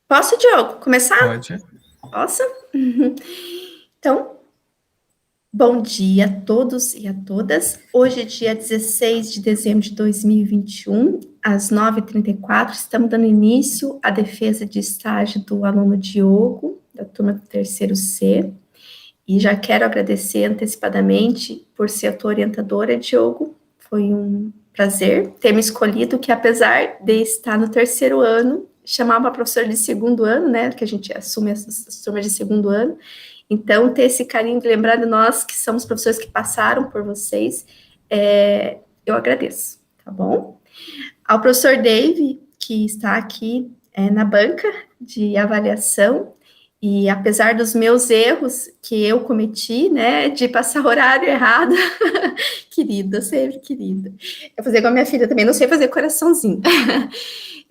Posso, Diogo, começar? Pode. Posso? Então, bom dia a todos e a todas. Hoje é dia 16 de dezembro de 2021, às 9h34. Estamos dando início à defesa de estágio do aluno Diogo, da turma do terceiro C. E já quero agradecer antecipadamente por ser a tua orientadora, Diogo. Foi um prazer ter me escolhido, que apesar de estar no terceiro ano, chamar uma professora de segundo ano, né, que a gente assume as turmas de segundo ano, então ter esse carinho de lembrar de nós que somos professores que passaram por vocês, eu agradeço, tá bom? Ao professor Dave, que está aqui na banca de avaliação, e apesar dos meus erros que eu cometi, né, de passar horário errado, querida, sempre querida. Eu fazer com a minha filha também, não sei fazer coraçãozinho.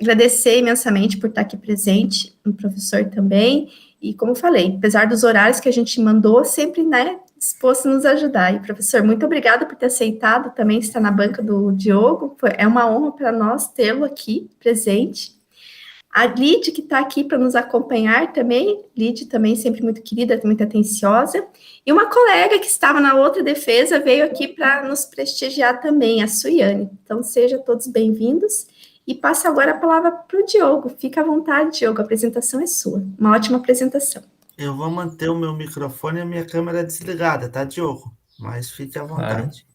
Agradecer imensamente por estar aqui presente, o professor também, e como eu falei, apesar dos horários que a gente mandou, sempre, né, disposto a nos ajudar. E, professor, muito obrigada por ter aceitado também estar na banca do Diogo, é uma honra para nós tê-lo aqui presente. A Lid, que está aqui para nos acompanhar também, Lid também sempre muito querida, muito atenciosa, e uma colega que estava na outra defesa veio aqui para nos prestigiar também, a Suiane. Então, sejam todos bem-vindos, e passo agora a palavra para o Diogo. Fica à vontade, Diogo, a apresentação é sua. Uma ótima apresentação. Eu vou manter o meu microfone e a minha câmera desligada, tá, Diogo? Mas fique à Claro. vontade.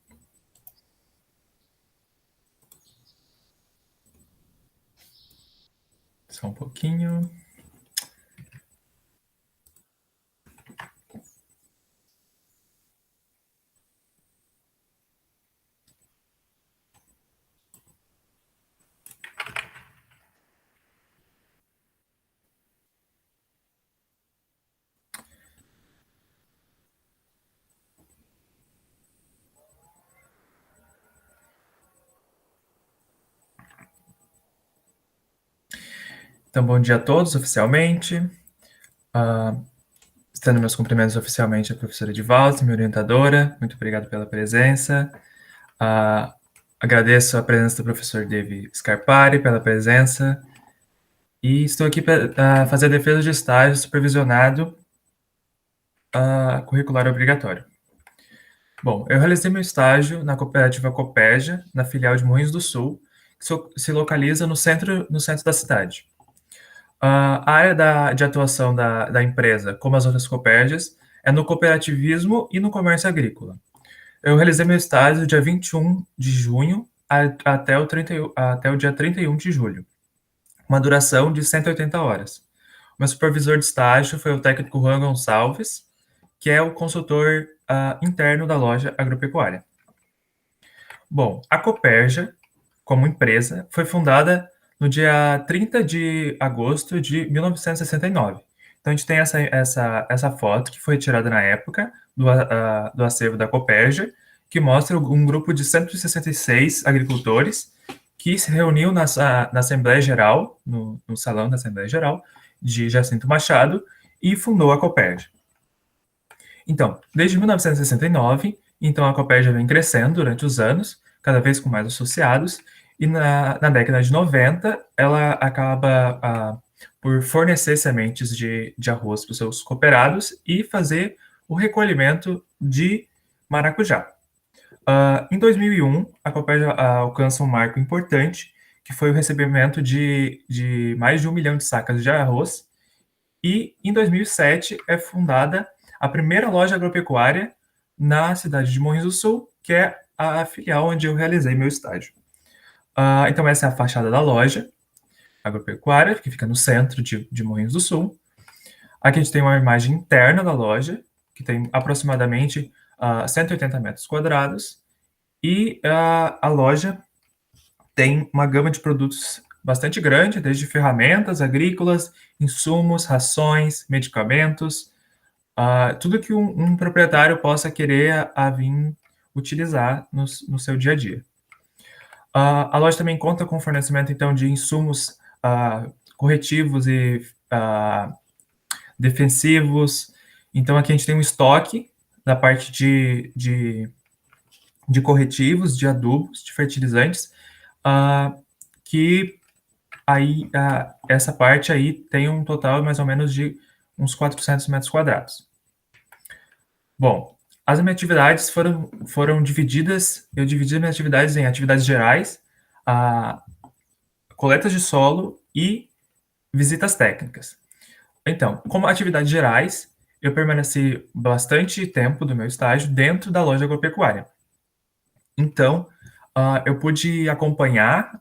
Só um pouquinho. Então, bom dia a todos, oficialmente. Estendo meus cumprimentos oficialmente à professora Edivaldo, minha orientadora. Muito obrigado pela presença. Agradeço a presença do professor David Scarpari pela presença. E estou aqui para fazer a defesa de estágio supervisionado curricular obrigatório. Bom, eu realizei meu estágio na cooperativa Copérgia, na filial de Morrinhos do Sul, que se localiza no centro da cidade. A área de atuação da empresa, como as outras Copérgias, é no cooperativismo e no comércio agrícola. Eu realizei meu estágio dia 21 de junho até o dia 31 de julho, uma duração de 180 horas. O meu supervisor de estágio foi o técnico Juan Gonçalves, que é o consultor interno da loja agropecuária. Bom, a Copérgia, como empresa, foi fundada no dia 30 de agosto de 1969. Então, a gente tem essa foto que foi tirada na época do acervo da Copérgia, que mostra um grupo de 166 agricultores que se reuniu na Assembleia Geral, no salão da Assembleia Geral de Jacinto Machado, e fundou a Copérgia. Então, desde 1969, então a Copérgia vem crescendo durante os anos, cada vez com mais associados, e na década de 90, ela acaba por fornecer sementes de arroz para os seus cooperados e fazer o recolhimento de maracujá. Em 2001, a Copérgia alcança um marco importante, que foi o recebimento de mais de 1 milhão de sacas de arroz, e em 2007 é fundada a primeira loja agropecuária na cidade de Morrinhos do Sul, que é a filial onde eu realizei meu estágio. Então, essa é a fachada da loja agropecuária, que fica no centro de Morrinhos do Sul. Aqui a gente tem uma imagem interna da loja, que tem aproximadamente 180 metros quadrados, e a loja tem uma gama de produtos bastante grande, desde ferramentas agrícolas, insumos, rações, medicamentos, tudo que um proprietário possa querer vir utilizar no seu dia a dia. A loja também conta com fornecimento, então, de insumos corretivos e defensivos. Então, aqui a gente tem um estoque da parte de corretivos, de adubos, de fertilizantes, que aí essa parte aí tem um total mais ou menos de uns 400 metros quadrados. Bom, as minhas atividades foram divididas, eu dividi as minhas atividades em atividades gerais, coletas de solo e visitas técnicas. Então, como atividades gerais, eu permaneci bastante tempo do meu estágio dentro da loja agropecuária. Então, eu pude acompanhar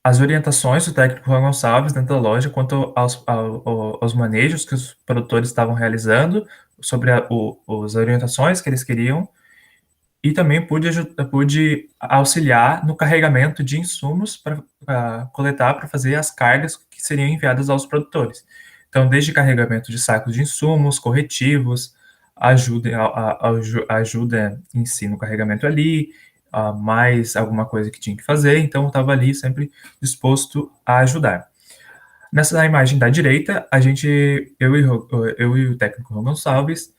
as orientações do técnico Juan Gonçalves dentro da loja quanto aos manejos que os produtores estavam realizando, sobre as orientações que eles queriam, e também pude auxiliar no carregamento de insumos para coletar, para fazer as cargas que seriam enviadas aos produtores. Então, desde carregamento de sacos de insumos, corretivos, ajuda em si no carregamento ali, mais alguma coisa que tinha que fazer, então eu estava ali sempre disposto a ajudar. Nessa imagem da direita, eu e o técnico Juan Gonçalves,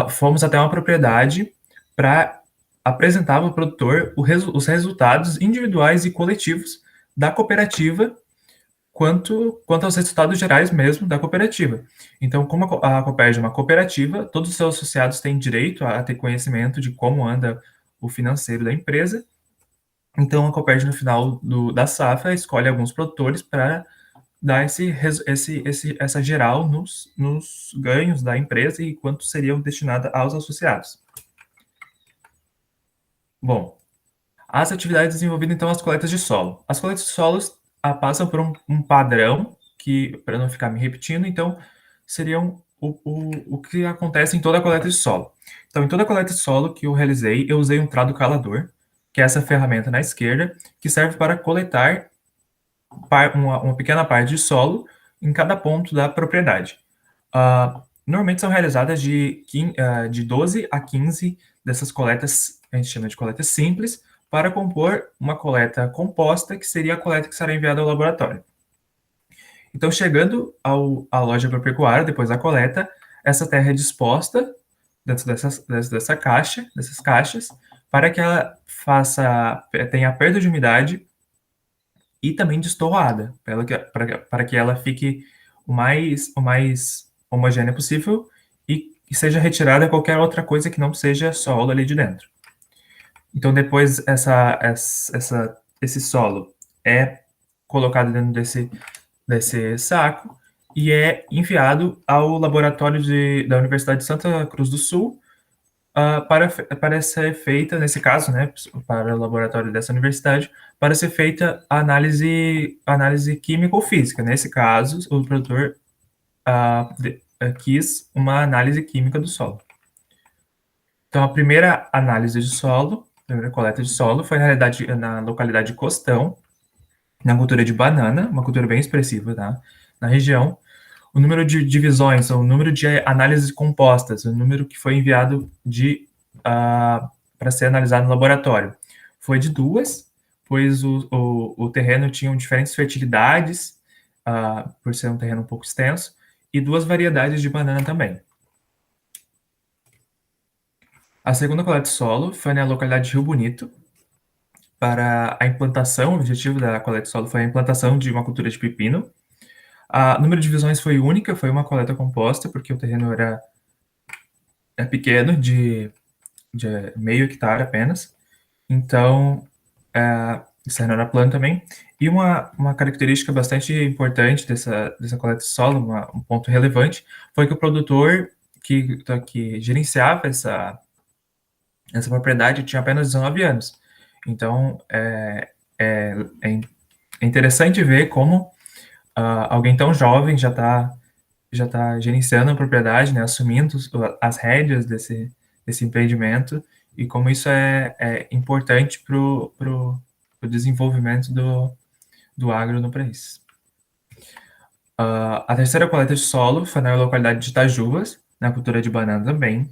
fomos até uma propriedade para apresentar ao produtor os resultados individuais e coletivos da cooperativa, quanto aos resultados gerais mesmo da cooperativa. Então, como a Copérgia é uma cooperativa, todos os seus associados têm direito a ter conhecimento de como anda o financeiro da empresa. Então, a Copérgia, no final da safra, escolhe alguns produtores para dar essa geral nos ganhos da empresa e quanto seriam destinados aos associados. Bom, as atividades desenvolvidas, então, as coletas de solo. As coletas de solos passam por um padrão, que, para não ficar me repetindo, então, seriam o que acontece em toda a coleta de solo. Então, em toda a coleta de solo que eu realizei, eu usei um trado calador, que é essa ferramenta na esquerda, que serve para coletar uma pequena parte de solo em cada ponto da propriedade. Normalmente são realizadas de 12 a 15 dessas coletas, a gente chama de coletas simples, para compor uma coleta composta, que seria a coleta que será enviada ao laboratório. Então, chegando à loja agropecuária, depois da coleta, essa terra é disposta dentro dessas caixas, para que ela tenha perda de umidade e também destoada, para que ela fique o mais homogênea possível e seja retirada qualquer outra coisa que não seja solo ali de dentro. Então, depois, esse solo é colocado dentro desse saco e é enviado ao laboratório da Universidade de Santa Cruz do Sul, para ser feita, nesse caso, né, para o laboratório dessa universidade, para ser feita a análise químico-física. Nesse caso, o produtor quis uma análise química do solo. Então, a primeira análise de solo, a primeira coleta de solo, foi, na realidade, na localidade de Costão, na cultura de banana, uma cultura bem expressiva, tá, na região. O número de divisões, o número de análises compostas, o número que foi enviado para ser analisado no laboratório, foi de 2, pois o terreno tinha diferentes fertilidades, por ser um terreno um pouco extenso, e 2 variedades de banana também. A segunda coleta de solo foi na localidade de Rio Bonito. Para a implantação, o objetivo da coleta de solo foi a implantação de uma cultura de pepino. O número de divisões foi única, foi uma coleta composta, porque o terreno era pequeno, de meio hectare apenas. Então, esse terreno era plano também. E uma característica bastante importante dessa coleta de solo, um ponto relevante, foi que o produtor que gerenciava essa propriedade tinha apenas 19 anos. Então, é interessante ver como alguém tão jovem já está gerenciando a propriedade, né, assumindo as rédeas desse empreendimento, e como isso é importante para o desenvolvimento do agro no país. A terceira coleta de solo foi na localidade de Itajuvas, na cultura de banana também.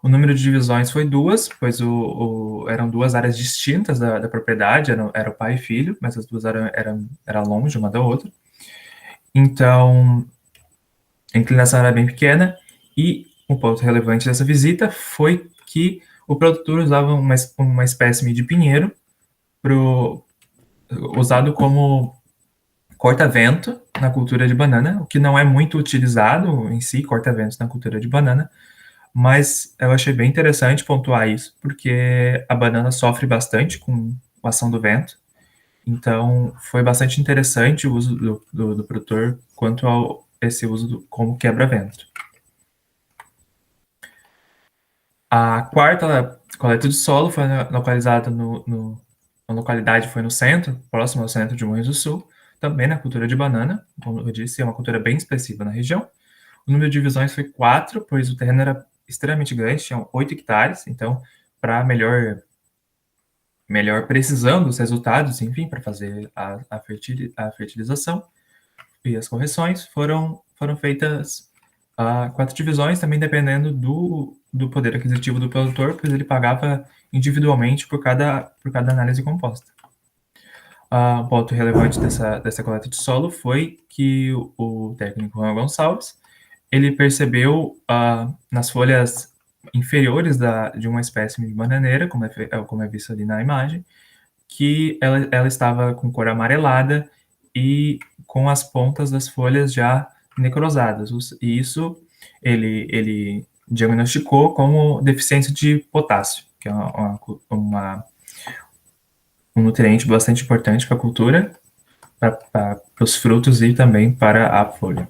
O número de divisões foi 2, pois eram 2 áreas distintas da propriedade, era o pai e filho, mas as 2 eram longe uma da outra. Então, a inclinação era bem pequena, e um ponto relevante dessa visita foi que o produtor usava uma espécime de pinheiro usado como corta-vento na cultura de banana, o que não é muito utilizado em si, corta-ventos na cultura de banana, mas eu achei bem interessante pontuar isso, porque a banana sofre bastante com a ação do vento, então foi bastante interessante o uso do produtor quanto ao esse uso como quebra-vento. A quarta coleta de solo foi localizada a localidade foi no centro, próximo ao centro de Morrinhos do Sul, também na cultura de banana, como eu disse, é uma cultura bem expressiva na região. O número de divisões foi 4, pois o terreno era extremamente grande, tinha 8 hectares, então, para melhor precisão dos resultados, enfim, para fazer a fertilização e as correções, foram feitas 4 divisões, também dependendo do poder aquisitivo do produtor, pois ele pagava individualmente por cada análise composta. Um ponto relevante dessa coleta de solo foi que o técnico Juan Gonçalves, ele percebeu nas folhas inferiores de uma espécie de bananeira, como é visto ali na imagem, que ela estava com cor amarelada e com as pontas das folhas já necrosadas. E isso ele diagnosticou como deficiência de potássio, que é um nutriente bastante importante para a cultura, para os frutos e também para a folha.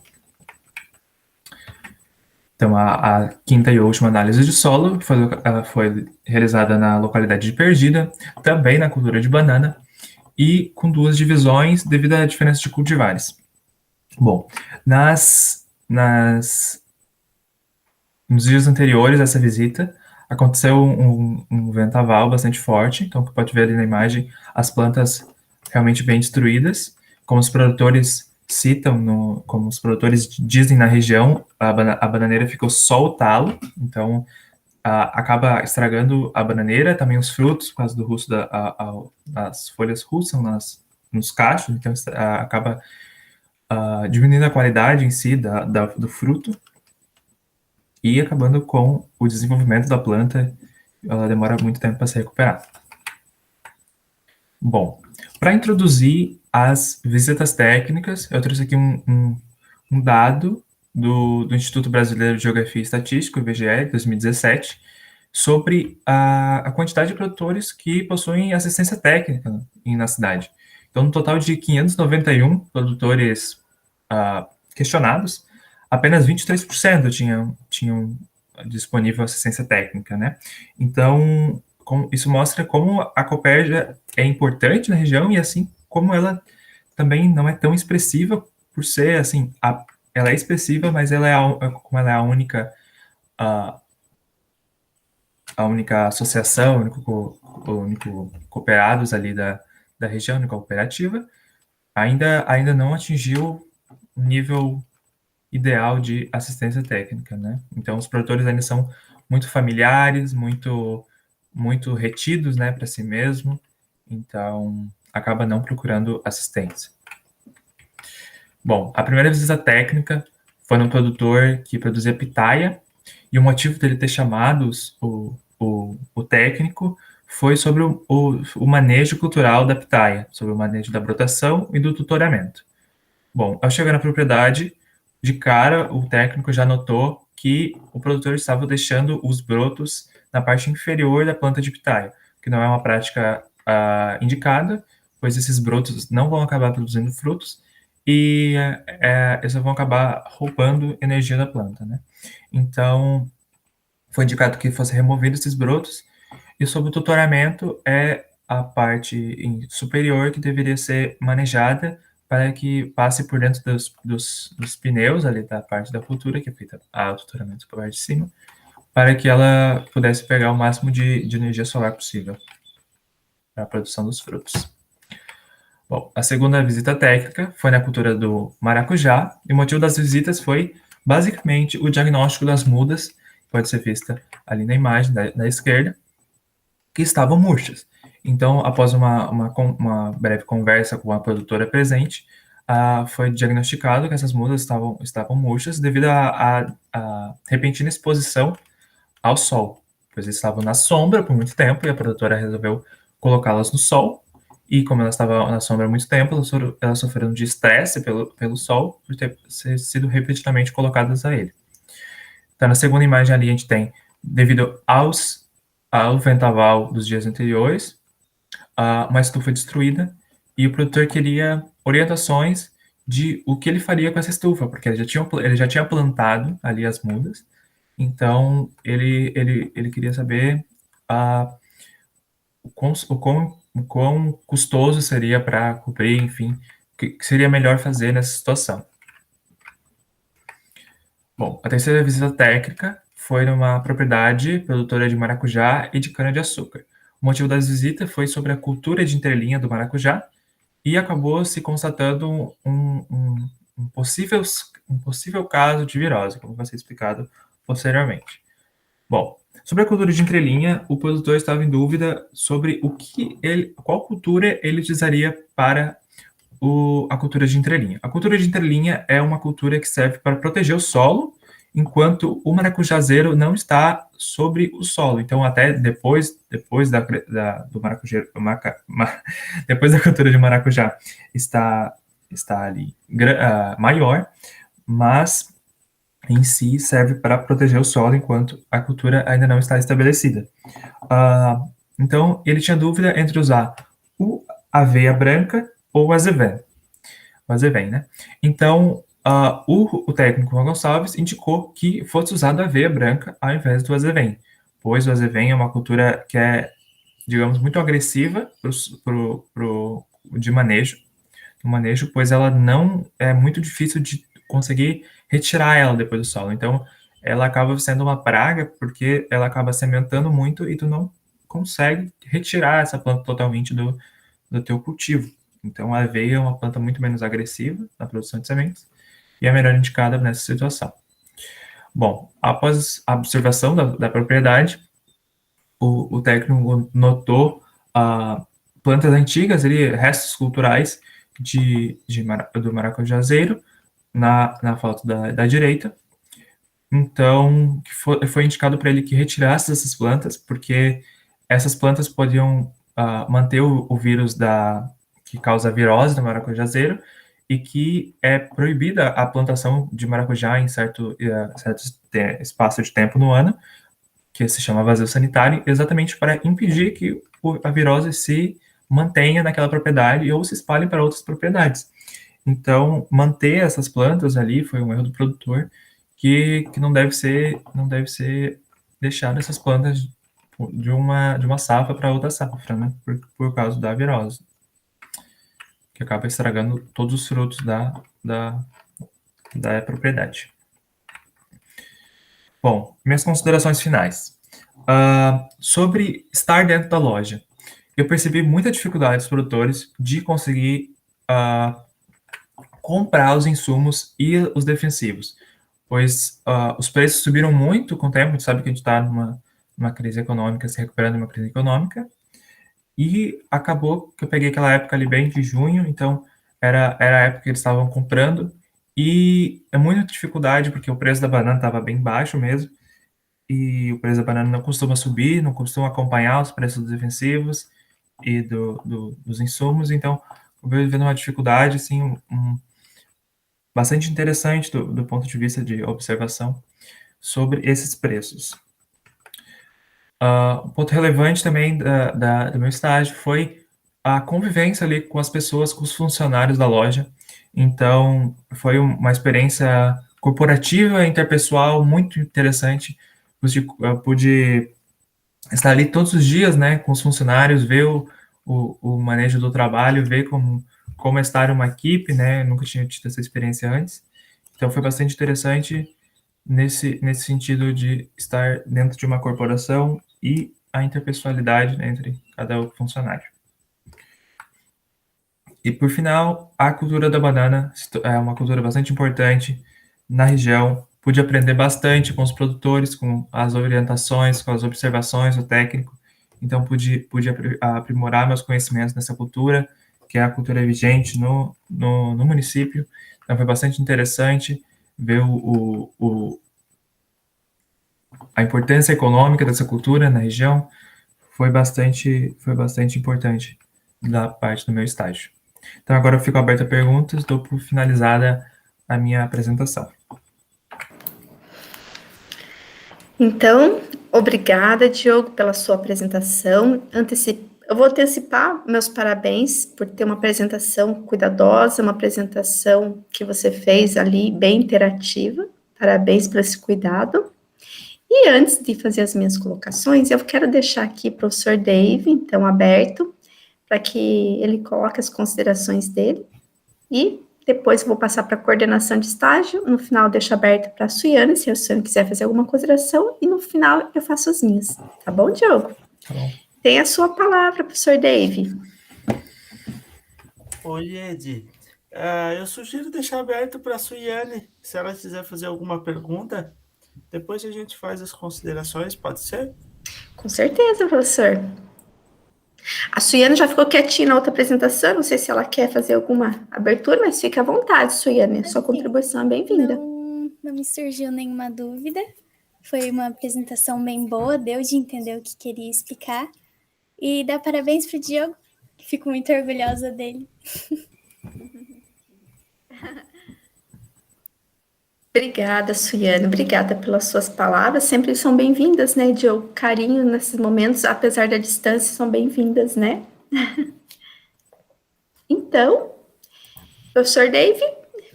Então, a quinta e última análise de solo foi realizada na localidade de Perdida, também na cultura de banana, e com 2 divisões devido à diferença de cultivares. Bom, nos dias anteriores a essa visita, aconteceu um vendaval bastante forte, então, que pode ver ali na imagem, as plantas realmente bem destruídas, como os produtores citam, como os produtores dizem na região, a bananeira ficou só o talo, então acaba estragando a bananeira, também os frutos, por causa do rusto as folhas russam nos cachos, então acaba diminuindo a qualidade em si do fruto e acabando com o desenvolvimento da planta, ela demora muito tempo para se recuperar. Bom, para introduzir as visitas técnicas, eu trouxe aqui um dado do Instituto Brasileiro de Geografia e Estatística, IBGE, 2017, sobre a quantidade de produtores que possuem assistência técnica na cidade. Então, no total de 591 produtores questionados, apenas 23% tinham disponível assistência técnica, né? Então, isso mostra como a Copérgia é importante na região e assim como ela também não é tão expressiva por ser assim, ela é expressiva, mas como ela é a única associação, o único cooperados ali da região, a única cooperativa, ainda não atingiu o nível ideal de assistência técnica, né? Então, os produtores ainda são muito familiares, muito retidos, né, para si mesmo, então acaba não procurando assistência. Bom, a primeira visita técnica foi num produtor que produzia pitaia, e o motivo dele ter chamado o técnico foi sobre o manejo cultural da pitaia, sobre o manejo da brotação e do tutoramento. Bom, ao chegar na propriedade, de cara, o técnico já notou que o produtor estava deixando os brotos na parte inferior da planta de pitaia, que não é uma prática indicada, pois esses brotos não vão acabar produzindo frutos e eles vão acabar roubando energia da planta, né? Então, foi indicado que fosse removido esses brotos, e sobre o tutoramento é a parte superior que deveria ser manejada para que passe por dentro dos pneus ali da parte da cultura, que é feita o tutoramento pela parte de cima, para que ela pudesse pegar o máximo de energia solar possível para a produção dos frutos. Bom, a segunda visita técnica foi na cultura do maracujá, e o motivo das visitas foi basicamente o diagnóstico das mudas, que pode ser vista ali na imagem da esquerda, que estavam murchas. Então, após uma breve conversa com a produtora presente, foi diagnosticado que essas mudas estavam murchas devido à repentina exposição ao sol, pois eles estavam na sombra por muito tempo e a produtora resolveu colocá-las no sol, e como ela estava na sombra há muito tempo, elas sofreram de estresse pelo sol, por ter sido repetidamente colocadas a ele. Então, na segunda imagem ali, a gente tem, devido ao vendaval dos dias anteriores, uma estufa destruída, e o produtor queria orientações de o que ele faria com essa estufa, porque ele já tinha plantado ali as mudas, então ele queria saber o quão custoso seria para cobrir, enfim, o que seria melhor fazer nessa situação. Bom, a terceira visita técnica foi numa propriedade produtora de maracujá e de cana-de-açúcar. O motivo das visitas foi sobre a cultura de entrelinha do maracujá e acabou se constatando um possível caso de virose, como vai ser explicado posteriormente. Bom, sobre a cultura de entrelinha, o produtor estava em dúvida sobre qual cultura ele utilizaria para a cultura de entrelinha. A cultura de entrelinha é uma cultura que serve para proteger o solo, enquanto o maracujazeiro não está sobre o solo. Então, até depois do maracujá, depois da cultura de maracujá está ali maior, mas em si serve para proteger o solo enquanto a cultura ainda não está estabelecida. Então, ele tinha dúvida entre usar o aveia branca ou o azevém, né? Então, o técnico Juan Gonçalves indicou que fosse usado a aveia branca ao invés do azevém, pois o azevém é uma cultura que é, digamos, muito agressiva de manejo, pois ela não é muito difícil de conseguir retirar ela depois do solo. Então, ela acaba sendo uma praga porque ela acaba sementando muito e tu não consegue retirar essa planta totalmente do teu cultivo. Então, a aveia é uma planta muito menos agressiva na produção de sementes e é melhor indicada nessa situação. Bom, após a observação da propriedade, o técnico notou plantas antigas, restos culturais do maracujazeiro na foto da direita. Então, foi indicado para ele que retirasse essas plantas, porque essas plantas podiam manter o vírus que causa a virose do maracujazeiro e que é proibida a plantação de maracujá em certo espaço de tempo no ano, que se chama vazio sanitário, exatamente para impedir que a virose se mantenha naquela propriedade ou se espalhe para outras propriedades. Então, manter essas plantas ali foi um erro do produtor, que não deve ser deixar essas plantas de uma safra para outra safra, né? Por causa da virose, que acaba estragando todos os frutos da propriedade. Bom, minhas considerações finais. Sobre estar dentro da loja, eu percebi muita dificuldade dos produtores de conseguir comprar os insumos e os defensivos, pois os preços subiram muito com o tempo. A gente sabe que a gente está numa crise econômica, se recuperando de uma crise econômica, e acabou que eu peguei aquela época ali bem de junho, então era a época que eles estavam comprando, e é muita dificuldade, porque o preço da banana estava bem baixo mesmo, e o preço da banana não costuma subir, não costuma acompanhar os preços dos defensivos e dos insumos, então eu vejo uma dificuldade, assim, bastante interessante do ponto de vista de observação sobre esses preços. Um ponto relevante também do meu estágio foi a convivência ali com as pessoas, com os funcionários da loja. Então, foi uma experiência corporativa, interpessoal, muito interessante. Eu pude estar ali todos os dias, né, com os funcionários, ver o manejo do trabalho, ver como é estar uma equipe, né, eu nunca tinha tido essa experiência antes. Então, foi bastante interessante nesse sentido de estar dentro de uma corporação e a interpessoalidade, né, entre cada funcionário. E, por final, a cultura da banana é uma cultura bastante importante na região. Pude aprender bastante com os produtores, com as orientações, com as observações do técnico. Então, pude aprimorar meus conhecimentos nessa cultura, que é a cultura vigente no município. Então, foi bastante interessante ver a importância econômica dessa cultura na região. Foi bastante importante da parte do meu estágio. Então, agora eu fico aberto a perguntas, dou por finalizada a minha apresentação. Então, obrigada, Diogo, pela sua apresentação. Eu vou antecipar meus parabéns por ter uma apresentação cuidadosa, uma apresentação que você fez ali bem interativa. Parabéns por esse cuidado. E antes de fazer as minhas colocações, eu quero deixar aqui o professor Dave, então, aberto, para que ele coloque as considerações dele. E depois eu vou passar para a coordenação de estágio. No final, eu deixo aberto para a Suiane, se a Suiane quiser fazer alguma consideração. E no final, eu faço as minhas. Tá bom, Diogo? Tá bom. Tem a sua palavra, professor Dave. Oi, Ed. Eu sugiro deixar aberto para a Suiane, se ela quiser fazer alguma pergunta. Depois a gente faz as considerações, pode ser? Com certeza, professor. A Suiane já ficou quietinha na outra apresentação. Não sei se ela quer fazer alguma abertura, mas fique à vontade, Suiane. Sua contribuição é bem-vinda. Não me surgiu nenhuma dúvida. Foi uma apresentação bem boa, deu de entender o que queria explicar. E dá parabéns para o Diogo, fico muito orgulhosa dele. Obrigada, Suiane. Obrigada pelas suas palavras. Sempre são bem-vindas, né, Diogo? Carinho nesses momentos, apesar da distância, são bem-vindas, né? Então, professor Dave,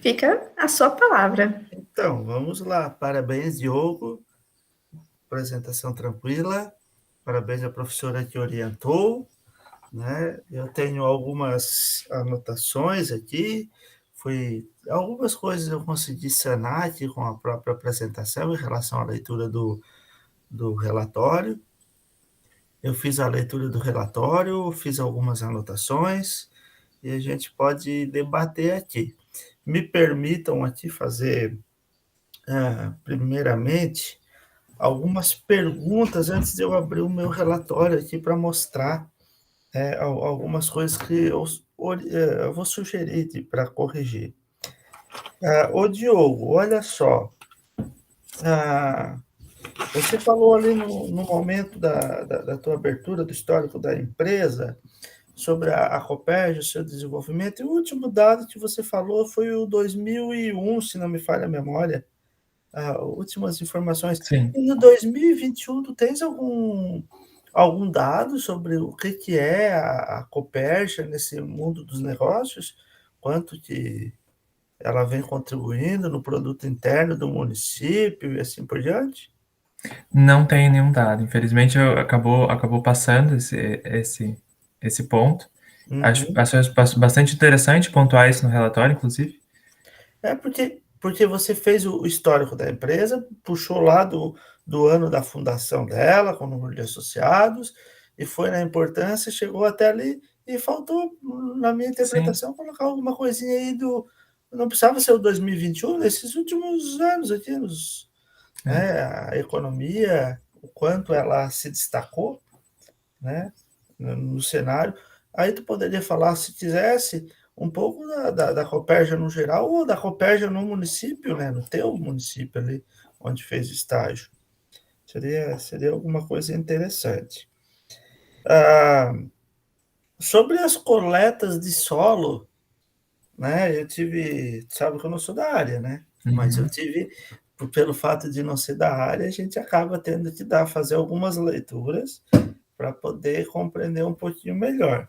fica a sua palavra. Então, vamos lá. Parabéns, Diogo. Apresentação tranquila. Parabéns à professora que orientou, né? Eu tenho algumas anotações aqui. Algumas coisas eu consegui sanar aqui com a própria apresentação em relação à leitura do relatório. Eu fiz a leitura do relatório, fiz algumas anotações e a gente pode debater aqui. Me permitam aqui fazer, primeiramente, algumas perguntas antes de eu abrir o meu relatório aqui para mostrar algumas coisas que eu vou sugerir para corrigir. Ô Diogo, olha só, você falou ali no momento da tua abertura do histórico da empresa sobre a Copérgia, o seu desenvolvimento, e o último dado que você falou foi o 2001, se não me falha a memória, últimas informações. Sim. E no 2021, tu tens algum dado sobre o que é a Copérgia nesse mundo dos negócios? Quanto que ela vem contribuindo no produto interno do município e assim por diante? Não tenho nenhum dado. Infelizmente, acabou passando esse ponto. Acho bastante interessante pontuar isso no relatório, inclusive. Porque você fez o histórico da empresa, puxou lá do ano da fundação dela, com o número de associados, e foi na importância, chegou até ali, e faltou, na minha interpretação, Sim. colocar alguma coisinha aí não precisava ser o 2021, nesses últimos anos aqui, né, a economia, o quanto ela se destacou, né, no cenário. Aí tu poderia falar, se quisesse, um pouco da Copérgia no geral ou da Copérgia no município, né, no teu município ali, onde fez estágio. Seria alguma coisa interessante. Sobre as coletas de solo, né, sabe que eu não sou da área, né, mas eu tive, pelo fato de não ser da área, a gente acaba tendo que fazer algumas leituras para poder compreender um pouquinho melhor.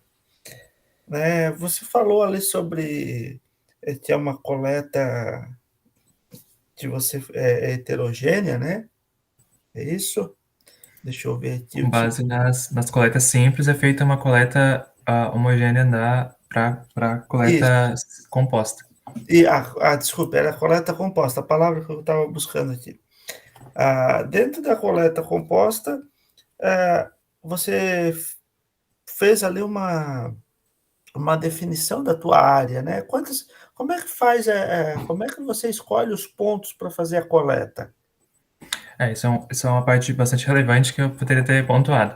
Né? Você falou ali sobre que é uma coleta que você é heterogênea, né? É isso? Deixa eu ver aqui. Com base nas coletas simples, é feita uma coleta homogênea para coleta composta. Desculpa, era coleta composta, a palavra que eu estava buscando aqui. Dentro da coleta composta, você fez ali uma definição da tua área, né? Como é que faz, como é que você escolhe os pontos para fazer a coleta? Isso é uma parte bastante relevante que eu poderia ter pontuado.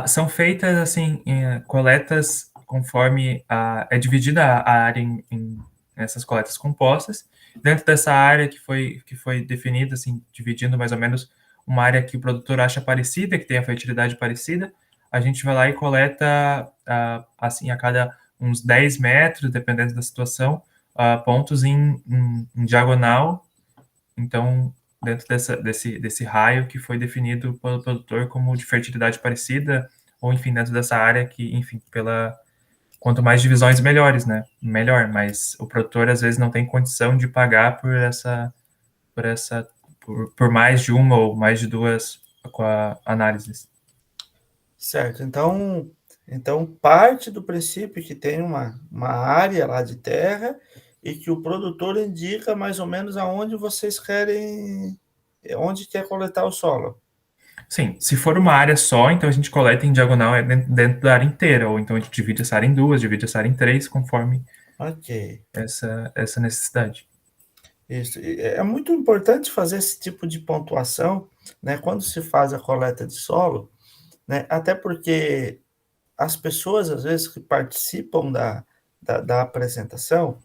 São feitas, assim, coletas conforme é dividida a área em essas coletas compostas. Dentro dessa área que foi definida, assim, dividindo mais ou menos uma área que o produtor acha parecida, que tem a fertilidade parecida, a gente vai lá e coleta, assim, a cada uns 10 metros, dependendo da situação, pontos em diagonal. Então, dentro desse raio que foi definido pelo produtor como de fertilidade parecida, ou enfim, dentro dessa área que, enfim, quanto mais divisões, melhores, né? Melhor, mas o produtor às vezes não tem condição de pagar por mais de uma ou mais de duas com a análises. Certo. Então parte do princípio que tem uma área lá de terra e que o produtor indica mais ou menos aonde vocês querem, onde quer coletar o solo. Sim, se for uma área só, então a gente coleta em diagonal dentro da área inteira, ou então a gente divide essa área em duas, divide essa área em três, conforme Ok. essa necessidade. Isso. É muito importante fazer esse tipo de pontuação, né, quando se faz a coleta de solo, né, até porque as pessoas, às vezes, que participam da apresentação,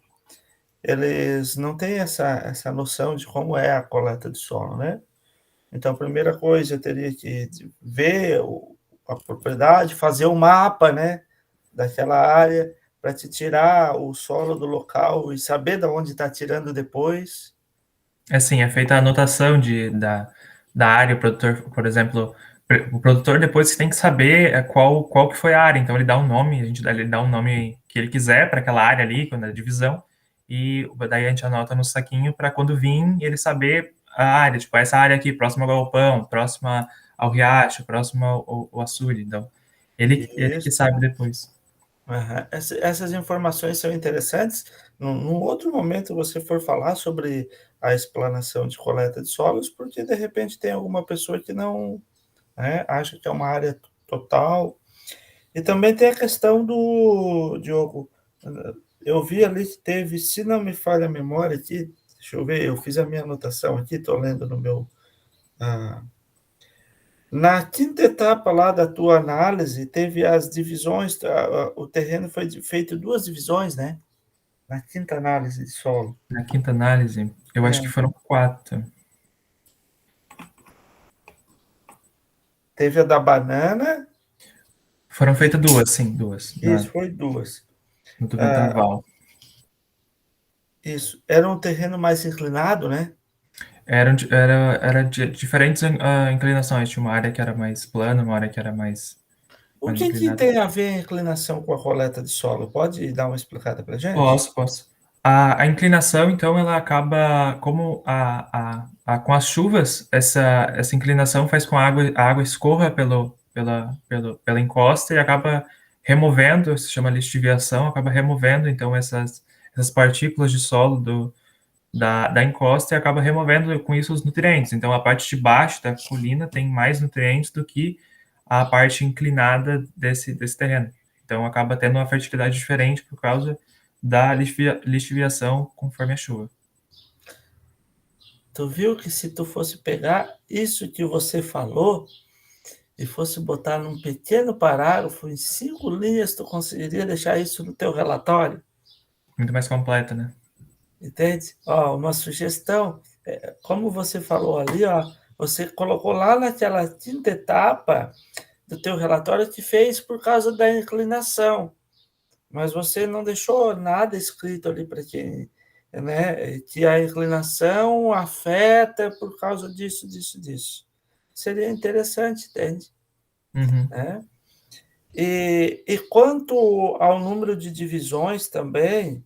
eles não têm essa noção de como é a coleta de solo, né? Então, a primeira coisa, eu teria que ver a propriedade, fazer um mapa, né, daquela área, para te tirar o solo do local e saber de onde está tirando depois. Assim, é feita a anotação da área, o produtor, por exemplo, o produtor depois tem que saber qual que foi a área, então ele dá um nome, ele dá um nome que ele quiser para aquela área ali, quando é divisão, e daí a gente anota no saquinho para quando vir ele saber a área, tipo, essa área aqui, próxima ao galpão, próxima ao riacho, próxima ao açude, então, ele que Isso. sabe depois. Aham. Essas informações são interessantes. Num outro momento você for falar sobre a explanação de coleta de solos, porque de repente tem alguma pessoa que não, né, acha que é uma área total. E também tem a questão do Diogo. Eu vi ali que teve, se não me falha a memória aqui, deixa eu ver, eu fiz a minha anotação aqui, estou lendo no meu. Na quinta etapa lá da tua análise, teve as divisões, o terreno foi feito duas divisões, né? Na quinta análise de solo. Na quinta análise, eu acho que foram 4. Teve a da banana, Foram feitas duas, sim, duas, isso foi duas. no duplo intervalo. Isso, era um terreno mais inclinado, né? Era de diferentes inclinações. Tinha uma área que era mais plana, uma área que era mais O que inclinada. tem a ver a inclinação com a coleta de solo? Pode dar uma explicada para gente? Posso. A inclinação, então, ela acaba, como com as chuvas, essa inclinação faz com a água escorra pela encosta e acaba removendo, se chama lixiviação, acaba removendo, então, essas partículas de solo da encosta e acaba removendo com isso os nutrientes. Então, a parte de baixo da colina tem mais nutrientes do que a parte inclinada desse terreno. Então, acaba tendo uma fertilidade diferente por causa da lixiviação conforme a chuva. Tu viu que se tu fosse pegar isso que você falou e fosse botar num pequeno parágrafo, em 5 linhas, tu conseguiria deixar isso no teu relatório? Muito mais completa, né? Entende? Ó, uma sugestão, como você falou ali, ó, você colocou lá naquela quinta etapa do teu relatório que fez por causa da inclinação, mas você não deixou nada escrito ali para quem, né, que a inclinação afeta por causa disso, disso, disso. Seria interessante, entende? Uhum. Né? E quanto ao número de divisões também,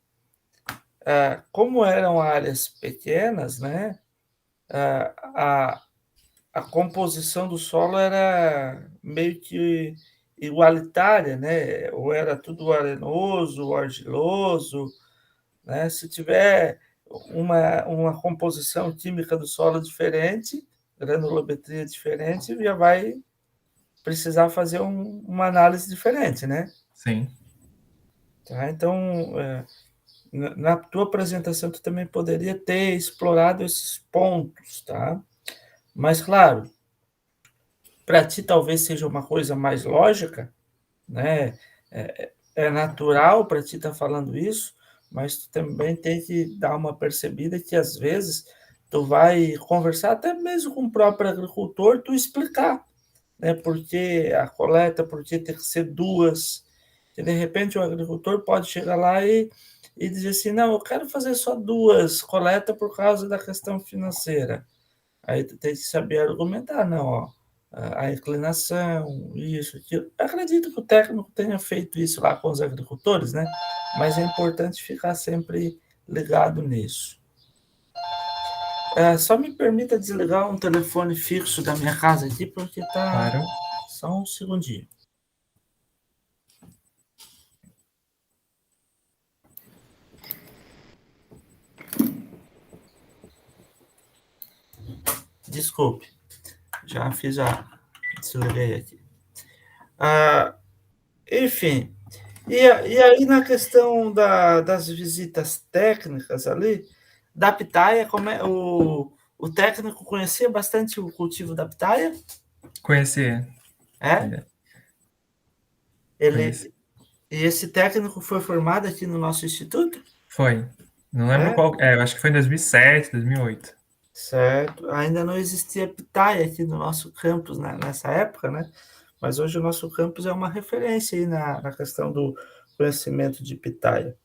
como eram áreas pequenas, né, a composição do solo era meio que igualitária, né? Ou era tudo arenoso, ou argiloso, né? Se tiver uma composição química do solo diferente, granulometria diferente, já vai precisar fazer uma análise diferente, né? Sim. Tá? Então, na tua apresentação, tu também poderia ter explorado esses pontos, tá? Mas, claro, para ti talvez seja uma coisa mais lógica, né? É natural para ti estar falando isso, mas tu também tem que dar uma percebida que, às vezes, tu vai conversar até mesmo com o próprio agricultor, tu explicar, né? Porque a coleta, porque tem que ser duas. E, de repente, o agricultor pode chegar lá e dizer assim, não, eu quero fazer só duas coletas por causa da questão financeira. Aí tu tem que saber argumentar, não, ó, a inclinação, isso, aquilo. Eu acredito que o técnico tenha feito isso lá com os agricultores, né? Mas é importante ficar sempre ligado nisso. Só me permita desligar um telefone fixo da minha casa aqui, porque tá... Claro. Só um segundinho. Desculpe, já fiz desliguei aqui. Enfim, e aí na questão das visitas técnicas ali, da pitaia, como é, o técnico conhecia bastante o cultivo da pitaia? Conheci. É? Conheci. E esse técnico foi formado aqui no nosso instituto? Foi. Não lembro qual. Eu acho que foi em 2007, 2008. Certo. Ainda não existia pitaia aqui no nosso campus, né, nessa época, né? Mas hoje o nosso campus é uma referência aí na questão do conhecimento de pitaia.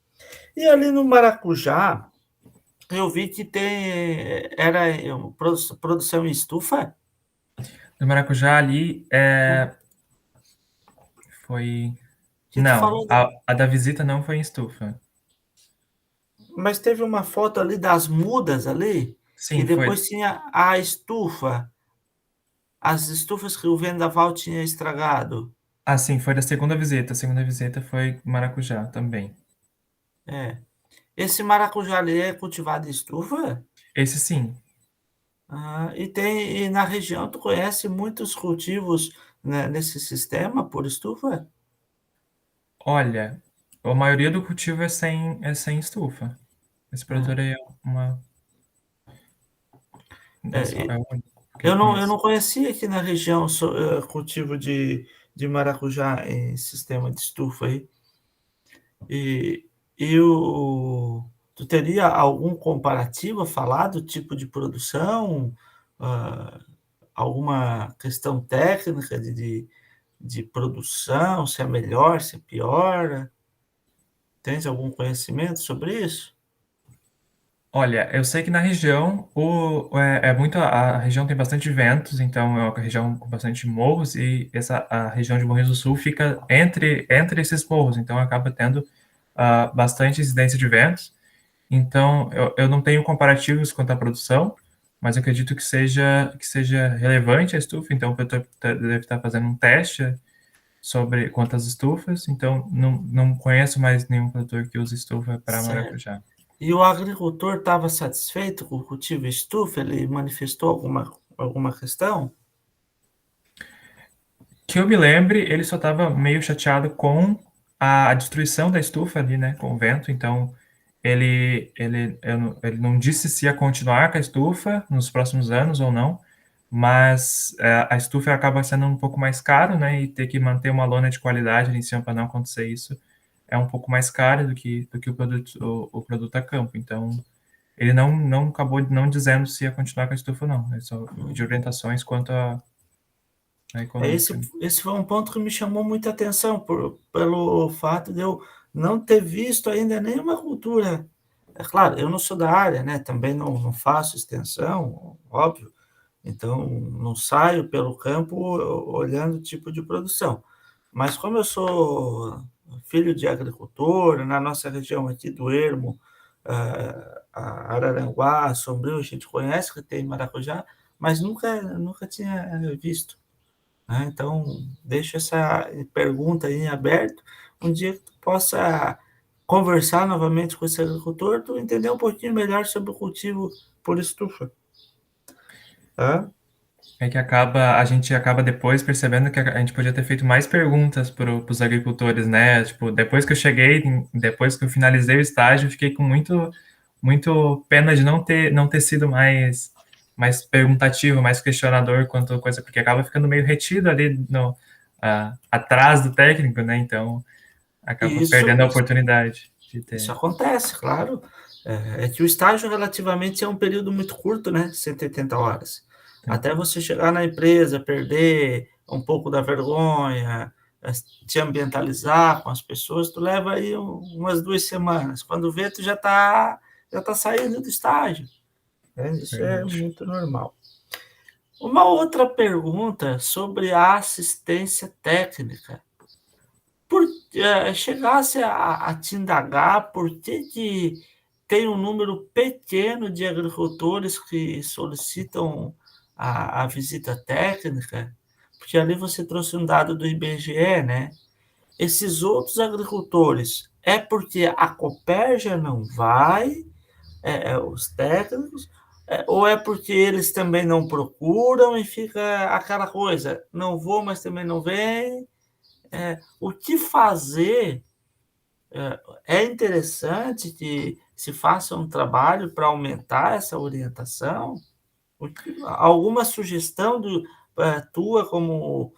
E ali no Maracujá, eu vi que era produção em estufa? No Maracujá ali foi. Que tu Não, falou, a da visita não foi em estufa. mas teve uma foto ali das mudas ali, e Sim, foi. depois tinha a estufa, as estufas que o vendaval tinha estragado. Ah, sim, foi da segunda visita. A segunda visita foi Maracujá também. É. Esse maracujá ali é cultivado em estufa? Esse sim. E na região tu conhece muitos cultivos, né, nesse sistema por estufa? Olha, a maioria do cultivo é sem estufa. Esse produtor aí é uma. É o único que eu Eu conheço. não conhecia aqui na região cultivo de maracujá em sistema de estufa aí. E, tu teria algum comparativo a falar do tipo de produção? Ah, alguma questão técnica de produção, se é melhor, se é pior? Tens algum conhecimento sobre isso? Olha, eu sei que na região a região tem bastante ventos, então é uma região com bastante morros e a região de Morrinhos do Sul fica entre esses morros, então acaba tendo bastante incidência de ventos. Então eu não tenho comparativos quanto à produção, mas eu acredito que seja relevante a estufa. Então o produtor deve estar fazendo um teste sobre quantas estufas. Então não conheço mais nenhum produtor que use estufa para Certo. maracujá. E o agricultor estava satisfeito com o cultivo estufa? Ele manifestou alguma questão? Que eu me lembre, ele só estava meio chateado com a destruição da estufa ali, né, com o vento. Então, ele não disse se ia continuar com a estufa nos próximos anos ou não, mas a estufa acaba sendo um pouco mais caro, né, e ter que manter uma lona de qualidade ali em cima para não acontecer isso é um pouco mais caro do que o produto a campo. Então, ele não acabou não dizendo se ia continuar com a estufa ou não. Ele só pediu orientações quanto a econômica. Esse foi um ponto que me chamou muita atenção, pelo fato de eu não ter visto ainda nenhuma cultura. É claro, eu não sou da área, né? Também não faço extensão, óbvio, então não saio pelo campo olhando o tipo de produção. Mas como eu sou filho de agricultor, na nossa região aqui do Ermo, a Araranguá, Sombrio, a gente conhece que tem maracujá, mas nunca tinha visto, né? Então, deixo essa pergunta aí em aberto. Um dia que tu possa conversar novamente com esse agricultor, tu entender um pouquinho melhor sobre o cultivo por estufa. Tá? É que a gente acaba depois percebendo que a gente podia ter feito mais perguntas para os agricultores, né? Tipo, depois que eu finalizei o estágio, eu fiquei com muito pena de não ter sido mais perguntativo, mais questionador quanto a coisa, porque acaba ficando meio retido ali atrás do técnico, né? Então, acaba Isso, perdendo a oportunidade de isso ter. acontece, claro. É que o estágio relativamente é um período muito curto, né? 180 horas. Até você chegar na empresa, perder um pouco da vergonha, te ambientalizar com as pessoas, tu leva aí umas 2 semanas. Quando vê, tu já tá saindo do estágio. Isso é muito normal. Uma outra pergunta sobre a assistência técnica. Chegasse a te indagar por que tem um número pequeno de agricultores que solicitam a visita técnica? Porque ali você trouxe um dado do IBGE, né? Esses outros agricultores, é porque a Copérgia não vai, os técnicos, ou é porque eles também não procuram e fica aquela coisa, não vou, mas também não vem? O que fazer? É interessante que se faça um trabalho para aumentar essa orientação? Alguma sugestão tua como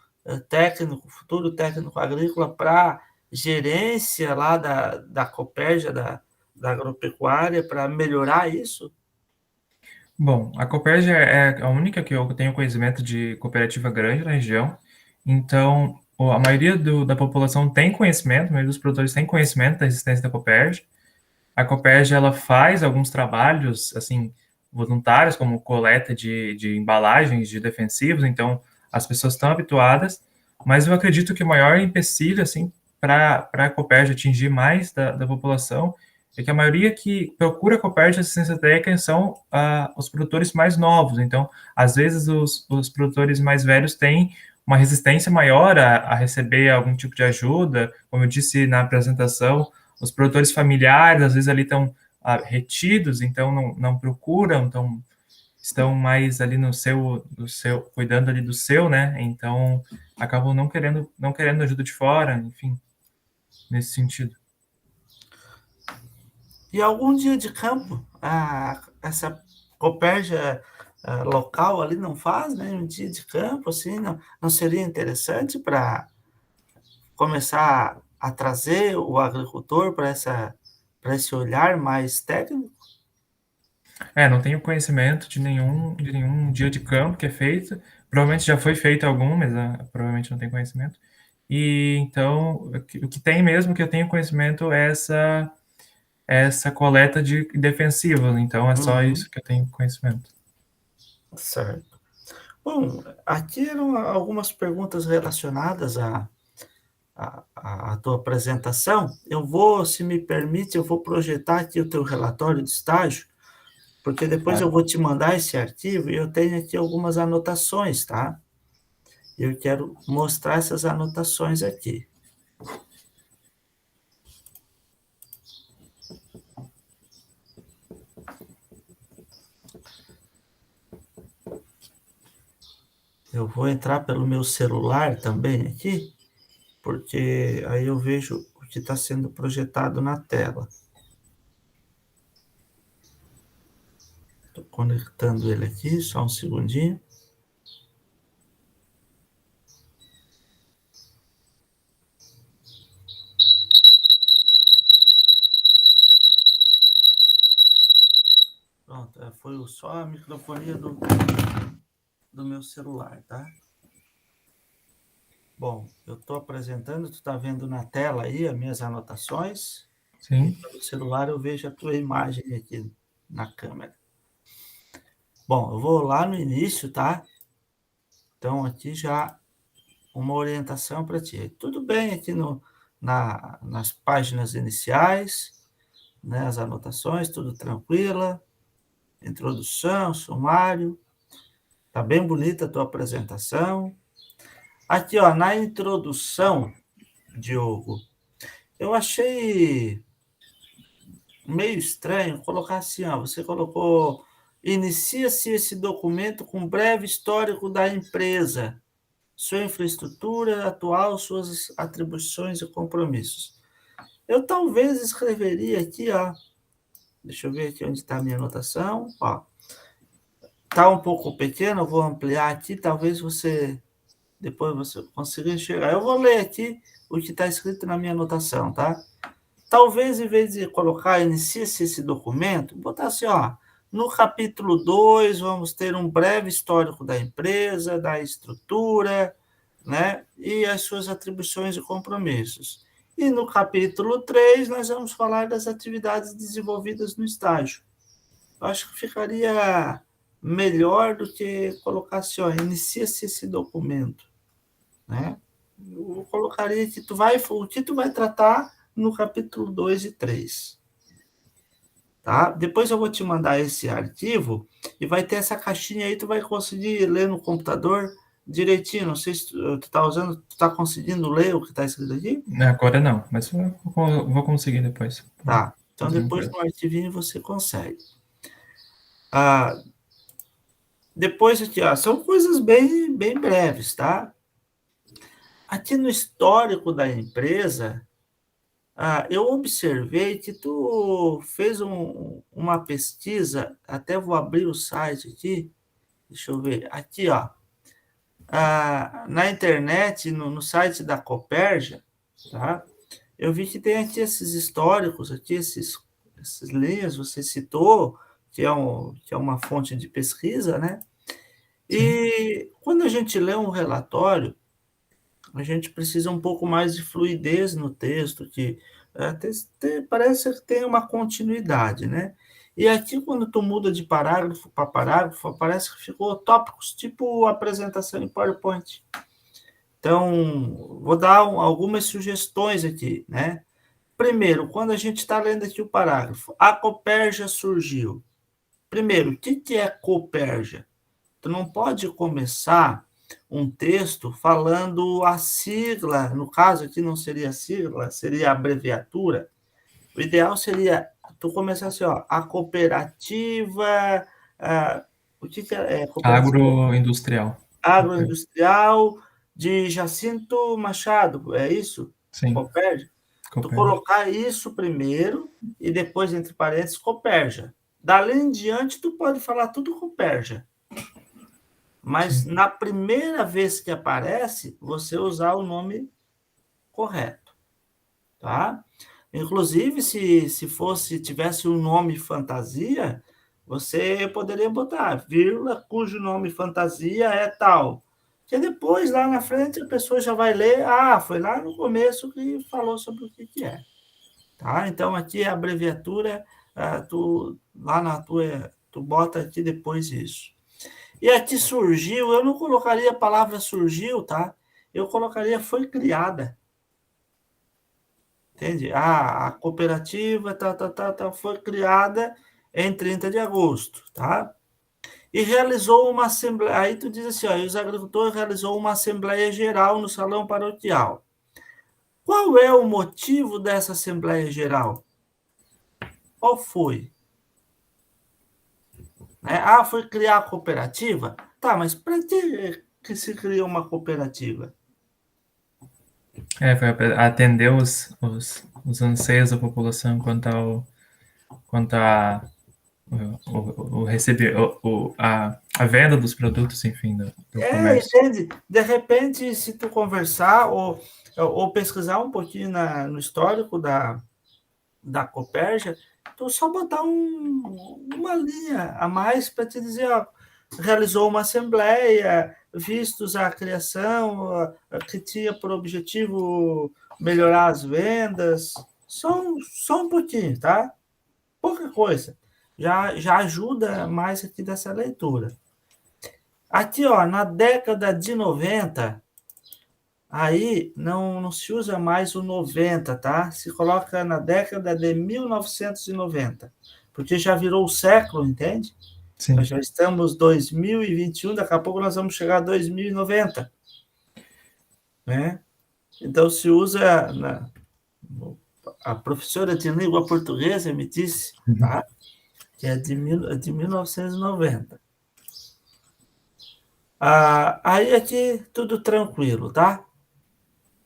futuro técnico agrícola para gerência lá da Copérgia, da agropecuária, para melhorar isso? Bom, a Copérgia é a única que eu tenho conhecimento de cooperativa grande na região, então a maioria da população tem conhecimento, a maioria dos produtores tem conhecimento da existência da Copérgia. A Copérgia, ela faz alguns trabalhos, assim, voluntários, como coleta de embalagens de defensivos, então as pessoas estão habituadas, mas eu acredito que o maior empecilho, assim, para a Copérgia atingir mais da população é que a maioria que procura a Copérgia assistência técnica são os produtores mais novos, então, às vezes, os produtores mais velhos têm uma resistência maior a receber algum tipo de ajuda, como eu disse na apresentação, os produtores familiares, às vezes, ali estão retidos, então não procuram, estão mais ali no seu, cuidando ali do seu, né? Então, acabam não querendo ajuda de fora, enfim, nesse sentido. E algum dia de campo, essa Copérgia local ali não faz, né? Um dia de campo, assim, não seria interessante para começar a trazer o agricultor para esse olhar mais técnico? Não tenho conhecimento de nenhum dia de campo que é feito. Provavelmente já foi feito algum, mas provavelmente não tenho conhecimento. E então, o que tem mesmo que eu tenho conhecimento é essa coleta de defensivos. Então, é só isso que eu tenho conhecimento. Certo. Bom, aqui eram algumas perguntas relacionadas à tua apresentação. Se me permite, eu vou projetar aqui o teu relatório de estágio, porque depois eu vou te mandar esse arquivo e eu tenho aqui algumas anotações, tá? Eu quero mostrar essas anotações aqui. Eu vou entrar pelo meu celular também aqui, porque aí eu vejo o que está sendo projetado na tela. Estou conectando ele aqui, só um segundinho. Pronto, foi só a microfonia do meu celular, tá? Bom, eu estou apresentando, tu está vendo na tela aí as minhas anotações. Sim. E pelo celular eu vejo a tua imagem aqui na câmera. Bom, eu vou lá no início, tá? Então, aqui já uma orientação para ti. Tudo bem aqui nas páginas iniciais, né? As anotações, tudo tranquila. Introdução, sumário. Tá bem bonita a tua apresentação. Aqui, ó, na introdução, Diogo, eu achei meio estranho colocar assim, ó, você colocou: inicia-se esse documento com breve histórico da empresa, sua infraestrutura atual, suas atribuições e compromissos. Eu talvez escreveria aqui, ó, deixa eu ver aqui onde está a minha anotação, ó, tá um pouco pequeno, eu vou ampliar aqui, talvez depois você consiga enxergar. Eu vou ler aqui o que está escrito na minha anotação, tá? Talvez, em vez de colocar inicia-se esse documento, botar assim, ó, no capítulo 2, vamos ter um breve histórico da empresa, da estrutura, né? E as suas atribuições e compromissos. E no capítulo 3, nós vamos falar das atividades desenvolvidas no estágio. Eu acho que ficaria melhor do que colocar assim, ó, inicia-se esse documento, né? Eu colocaria que o que tu vai tratar no capítulo 2 e 3. Tá? Depois eu vou te mandar esse arquivo e vai ter essa caixinha aí, tu vai conseguir ler no computador direitinho. Não sei se tu tá conseguindo ler o que está escrito aqui? Agora não, mas vou conseguir depois. Tá. Então depois Tranquilo. no arquivinho você consegue. Ah, depois aqui, ó, são coisas bem breves, tá? Aqui no histórico da empresa, eu observei que tu fez uma pesquisa, até vou abrir o site aqui, deixa eu ver, aqui, ó, na internet, no site da Copérgia, tá? Eu vi que tem aqui esses históricos, aqui essas linhas, você citou, que é uma fonte de pesquisa, né? E quando a gente lê um relatório, a gente precisa um pouco mais de fluidez no texto, que parece que tem uma continuidade, né? E aqui, quando tu muda de parágrafo para parágrafo, parece que ficou tópicos, tipo apresentação em PowerPoint. Então, vou dar algumas sugestões aqui, né? Primeiro, quando a gente está lendo aqui o parágrafo, a Copérgia surgiu. Primeiro, o que é Copérgia? Tu não pode começar um texto falando a sigla, no caso aqui não seria sigla, seria abreviatura. O ideal seria tu começar assim, ó, a cooperativa, o que é cooperativa? Agroindustrial. Agroindustrial de Jacinto Machado, é isso? Sim. Copérgia? Tu colocar isso primeiro e depois, entre parênteses, Copérgia. Dali em diante, tu pode falar tudo Copérgia. Mas na primeira vez que aparece, você usar o nome correto, tá? Inclusive, se tivesse um nome fantasia, você poderia botar vírgula, cujo nome fantasia é tal. Que depois, lá na frente, a pessoa já vai ler, foi lá no começo que falou sobre o que é. Tá? Então, aqui a abreviatura, tu bota aqui depois isso. E aqui surgiu, eu não colocaria a palavra surgiu, tá? Eu colocaria foi criada. Entende? A cooperativa foi criada em 30 de agosto, tá? E realizou uma assembleia, aí tu diz assim, ó, os agricultores realizou uma assembleia geral no salão paroquial. Qual é o motivo dessa assembleia geral? Qual foi? Foi criar a cooperativa? Tá, mas para que se cria uma cooperativa? Foi atender os anseios da população quanto a venda dos produtos, enfim, do comércio. Entende? De repente, se tu conversar ou pesquisar um pouquinho no histórico da Copérgia, tu só botar uma linha a mais para te dizer, ó, realizou uma assembleia, vistos a criação, que tinha por objetivo melhorar as vendas, só um pouquinho, tá? Pouca coisa. Já ajuda mais aqui dessa leitura. Aqui, ó, na década de 90, aí não se usa mais o 90, tá? Se coloca na década de 1990, porque já virou o século, entende? Sim. Nós já estamos em 2021, daqui a pouco nós vamos chegar a 2090. Né? Então, se usa... a professora de língua portuguesa me disse, tá? Que é de 1990. Aí aqui tudo tranquilo, tá?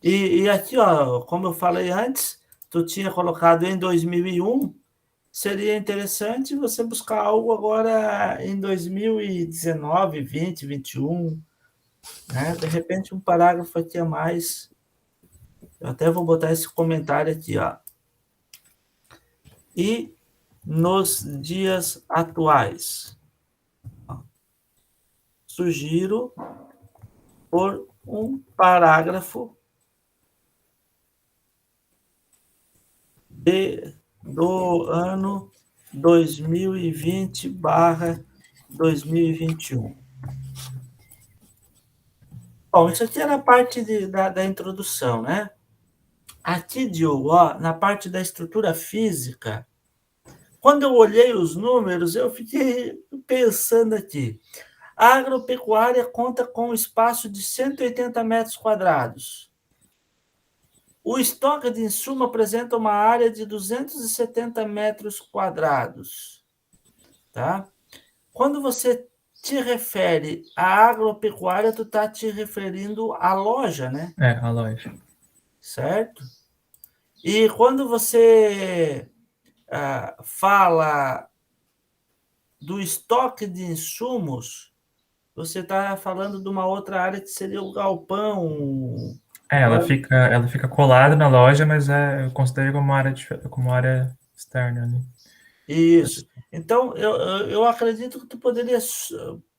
E aqui, ó, como eu falei antes, tu tinha colocado em 2001, seria interessante você buscar algo agora em 2019, 20, 21, né? De repente um parágrafo aqui a mais. Eu até vou botar esse comentário aqui, ó. E nos dias atuais, sugiro por um parágrafo do ano 2020/2021. Bom, isso aqui era a parte da introdução, né? Aqui, Diogo, ó, na parte da estrutura física, quando eu olhei os números, eu fiquei pensando aqui. A agropecuária conta com um espaço de 180 metros quadrados. O estoque de insumo apresenta uma área de 270 metros quadrados. Tá? Quando você te refere à agropecuária, tu está te referindo à loja, né? A loja. Certo? E quando você fala do estoque de insumos, você está falando de uma outra área que seria o galpão. Ela fica colada na loja, mas eu considero como área externa ali. Isso. Então, eu acredito que tu poderia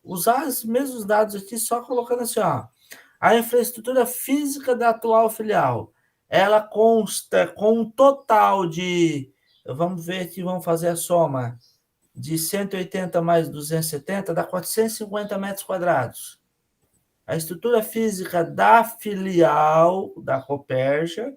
usar os mesmos dados aqui, só colocando assim, ó, a infraestrutura física da atual filial, ela consta com um total de, vamos ver aqui, vamos fazer a soma, de 180 mais 270, dá 450 metros quadrados. A estrutura física da filial da Copérgia,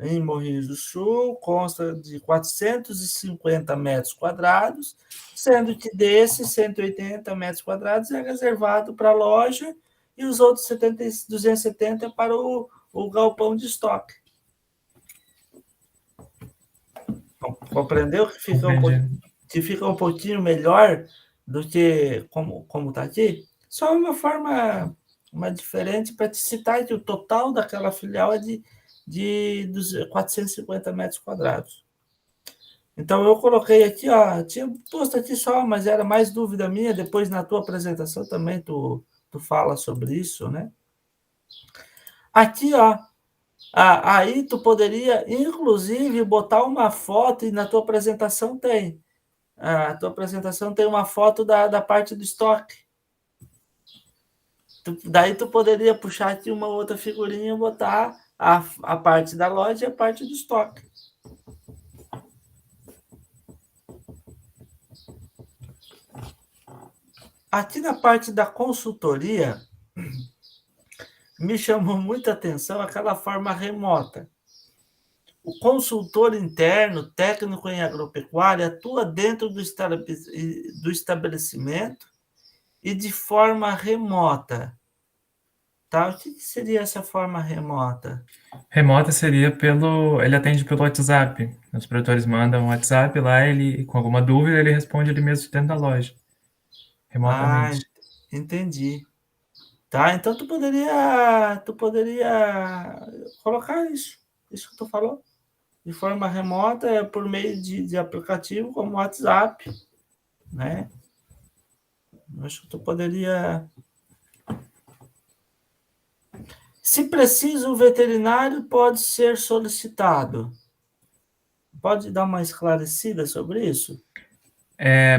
em Morrinhos do Sul, consta de 450 metros quadrados, sendo que desses 180 metros quadrados é reservado para a loja e os outros 270 para o galpão de estoque. Compreendeu que fica um pouquinho melhor do que como está aqui? Só uma forma diferente para te citar que o total daquela filial é de 450 metros quadrados. Então, eu coloquei aqui, ó, tinha posto aqui só, mas era mais dúvida minha, depois na tua apresentação também tu fala sobre isso, né? Aqui, ó, aí tu poderia, inclusive, botar uma foto, e na tua apresentação tem. A tua apresentação tem uma foto da parte do estoque. Daí tu poderia puxar aqui uma outra figurinha e botar a parte da loja e a parte do estoque. Aqui na parte da consultoria, me chamou muita atenção aquela forma remota. O consultor interno, técnico em agropecuária, atua dentro do estabelecimento e de forma remota. Tá? O que seria essa forma remota? Remota seria ele atende pelo WhatsApp. Os produtores mandam um WhatsApp lá, ele, com alguma dúvida, ele responde ali mesmo dentro da loja, remotamente. Entendi. Tá, então tu poderia colocar isso que tu falou, de forma remota, por meio de aplicativo como o WhatsApp, né? Acho que tu poderia. Se preciso, um veterinário pode ser solicitado. Pode dar uma esclarecida sobre isso?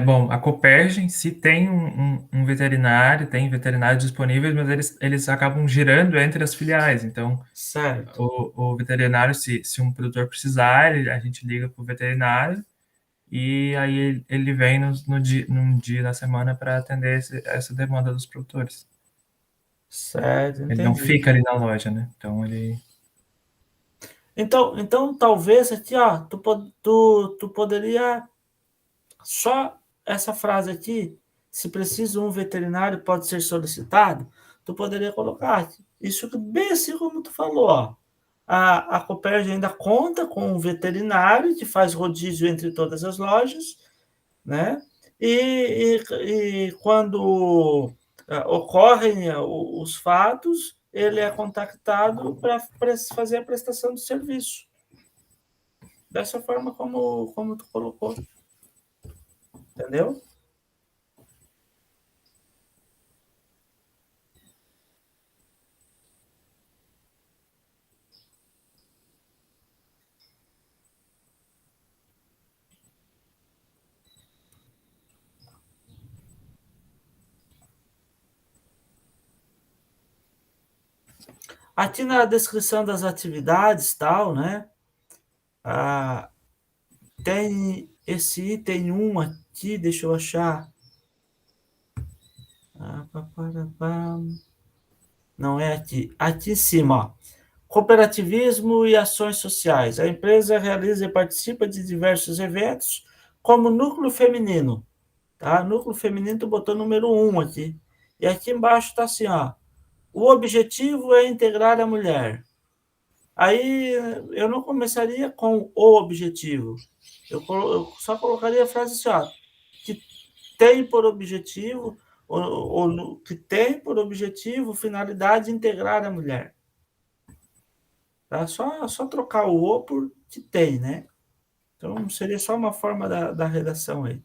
Bom, a Copérgia em si tem um veterinário, tem veterinários disponíveis, mas eles acabam girando entre as filiais. Então, Certo. o veterinário, se um produtor precisar, a gente liga para o veterinário e aí ele vem num dia da semana para atender essa demanda dos produtores. Certo, Ele não entendi. fica ali na loja, né? Então, ele... Então talvez aqui, ó, tu poderia só essa frase aqui, se preciso um veterinário pode ser solicitado, tu poderia colocar isso bem assim como tu falou, ó. A Copérgia ainda conta com um veterinário que faz rodízio entre todas as lojas, né? E quando ocorrem os fatos, ele é contactado para fazer a prestação de serviço. Dessa forma como tu colocou. Entendeu? Aqui na descrição das atividades, tal, né? Tem esse item 1 aqui, deixa eu achar. Não é aqui. Aqui em cima, ó. Cooperativismo e ações sociais. A empresa realiza e participa de diversos eventos, como núcleo feminino. Tá? Núcleo feminino, tu botou número 1 aqui. E aqui embaixo está assim, ó. O objetivo é integrar a mulher. Aí eu não começaria com o objetivo. Eu só colocaria a frase assim, ó, que tem por objetivo, que tem por objetivo, finalidade, integrar a mulher. Tá? Só trocar o "o" por que tem, né? Então, seria só uma forma da redação aí.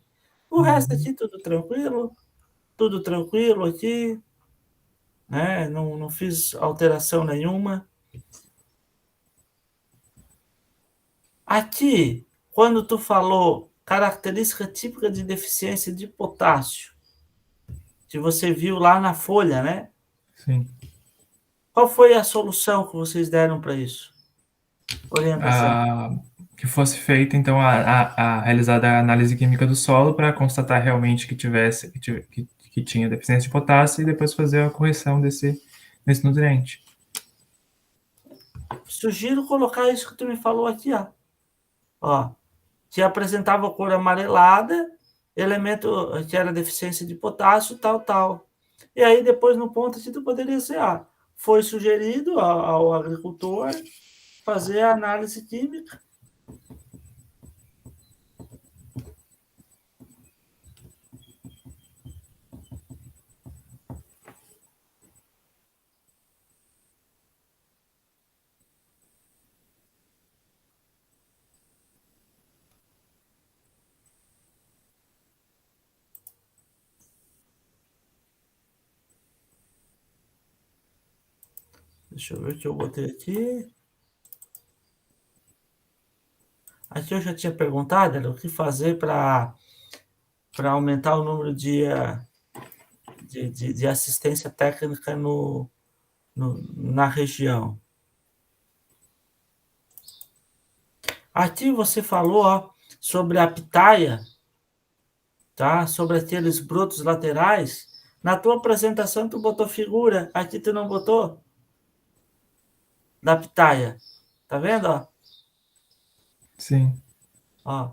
O resto aqui, tudo tranquilo aqui, né? Não fiz alteração nenhuma. Aqui, quando tu falou característica típica de deficiência de potássio, que você viu lá na folha, né? Sim. Qual foi a solução que vocês deram para isso? Orientação. Que fosse feita, então, realizada a análise química do solo para constatar realmente que tinha deficiência de potássio e depois fazer a correção desse nutriente. Sugiro colocar isso que tu me falou aqui, ó. Ó, que apresentava cor amarelada, elemento que era deficiência de potássio, tal. E aí, depois, no ponto, tu poderia ser, foi sugerido ao agricultor fazer a análise química. Deixa eu ver o que eu botei aqui. Aqui eu já tinha perguntado, o que fazer para aumentar o número de assistência técnica na região. Aqui você falou sobre a pitaia, tá? Sobre aqueles brotos laterais. Na tua apresentação tu botou figura, aqui tu não botou? Da pitaia. Tá vendo, ó? Sim. Ó.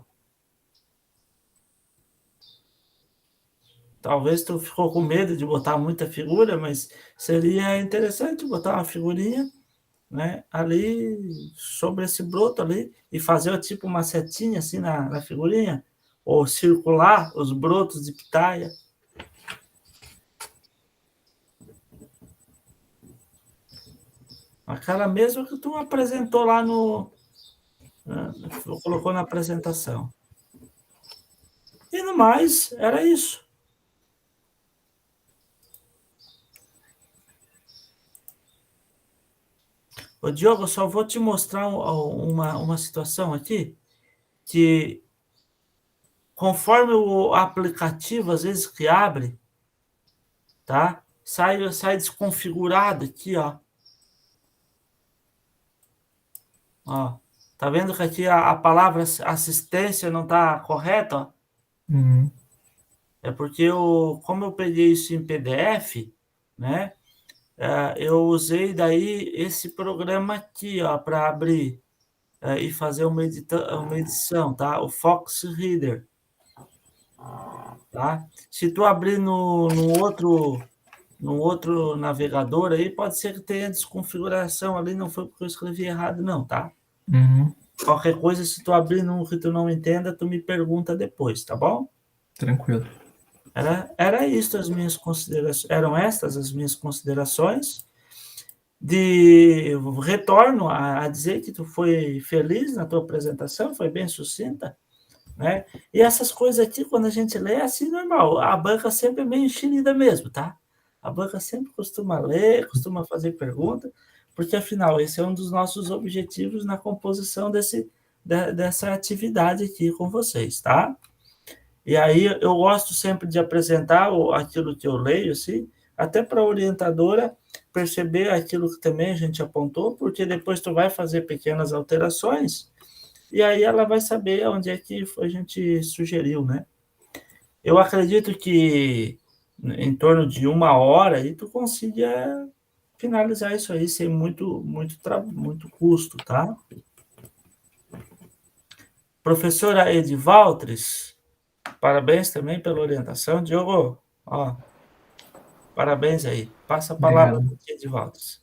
Talvez tu ficou com medo de botar muita figura, mas seria interessante botar uma figurinha, né, ali sobre esse broto ali e fazer tipo uma setinha assim na figurinha, ou circular os brotos de pitaia. Aquela mesma que tu apresentou lá colocou na apresentação. E no mais, era isso. Ô, Diogo, eu só vou te mostrar uma situação aqui, que conforme o aplicativo, às vezes, que abre, tá? Sai desconfigurado aqui, ó. Ó. Tá vendo que aqui a palavra assistência não tá correta, ó? Uhum. É porque como eu peguei isso em PDF, né? Eu usei daí esse programa aqui, ó, para abrir e fazer uma edição, tá? O Fox Reader. Tá? Se tu abrir no outro navegador aí, pode ser que tenha desconfiguração ali, não foi porque eu escrevi errado, não, tá? Uhum. Qualquer coisa, se tu abrir num que tu não entenda, tu me pergunta depois, tá bom? Tranquilo. Era isso as minhas considerações, eram estas as minhas considerações. Retorno a dizer que tu foi feliz na tua apresentação, foi bem sucinta, né? E essas coisas aqui, quando a gente lê, é assim normal. A banca sempre é meio enxerida mesmo, tá? A banca sempre costuma ler, costuma fazer pergunta, porque, afinal, esse é um dos nossos objetivos na composição dessa atividade aqui com vocês, tá? E aí eu gosto sempre de apresentar aquilo que eu leio, assim, até para a orientadora perceber aquilo que também a gente apontou, porque depois tu vai fazer pequenas alterações, e aí ela vai saber onde é que a gente sugeriu, né? Eu acredito que em torno de 1 hora aí tu consiga finalizar isso aí sem muito custo, tá? Professora Edivaltres, parabéns também pela orientação. Diogo, ó, parabéns aí. Passa a palavra Obrigado. para o Edivaltres.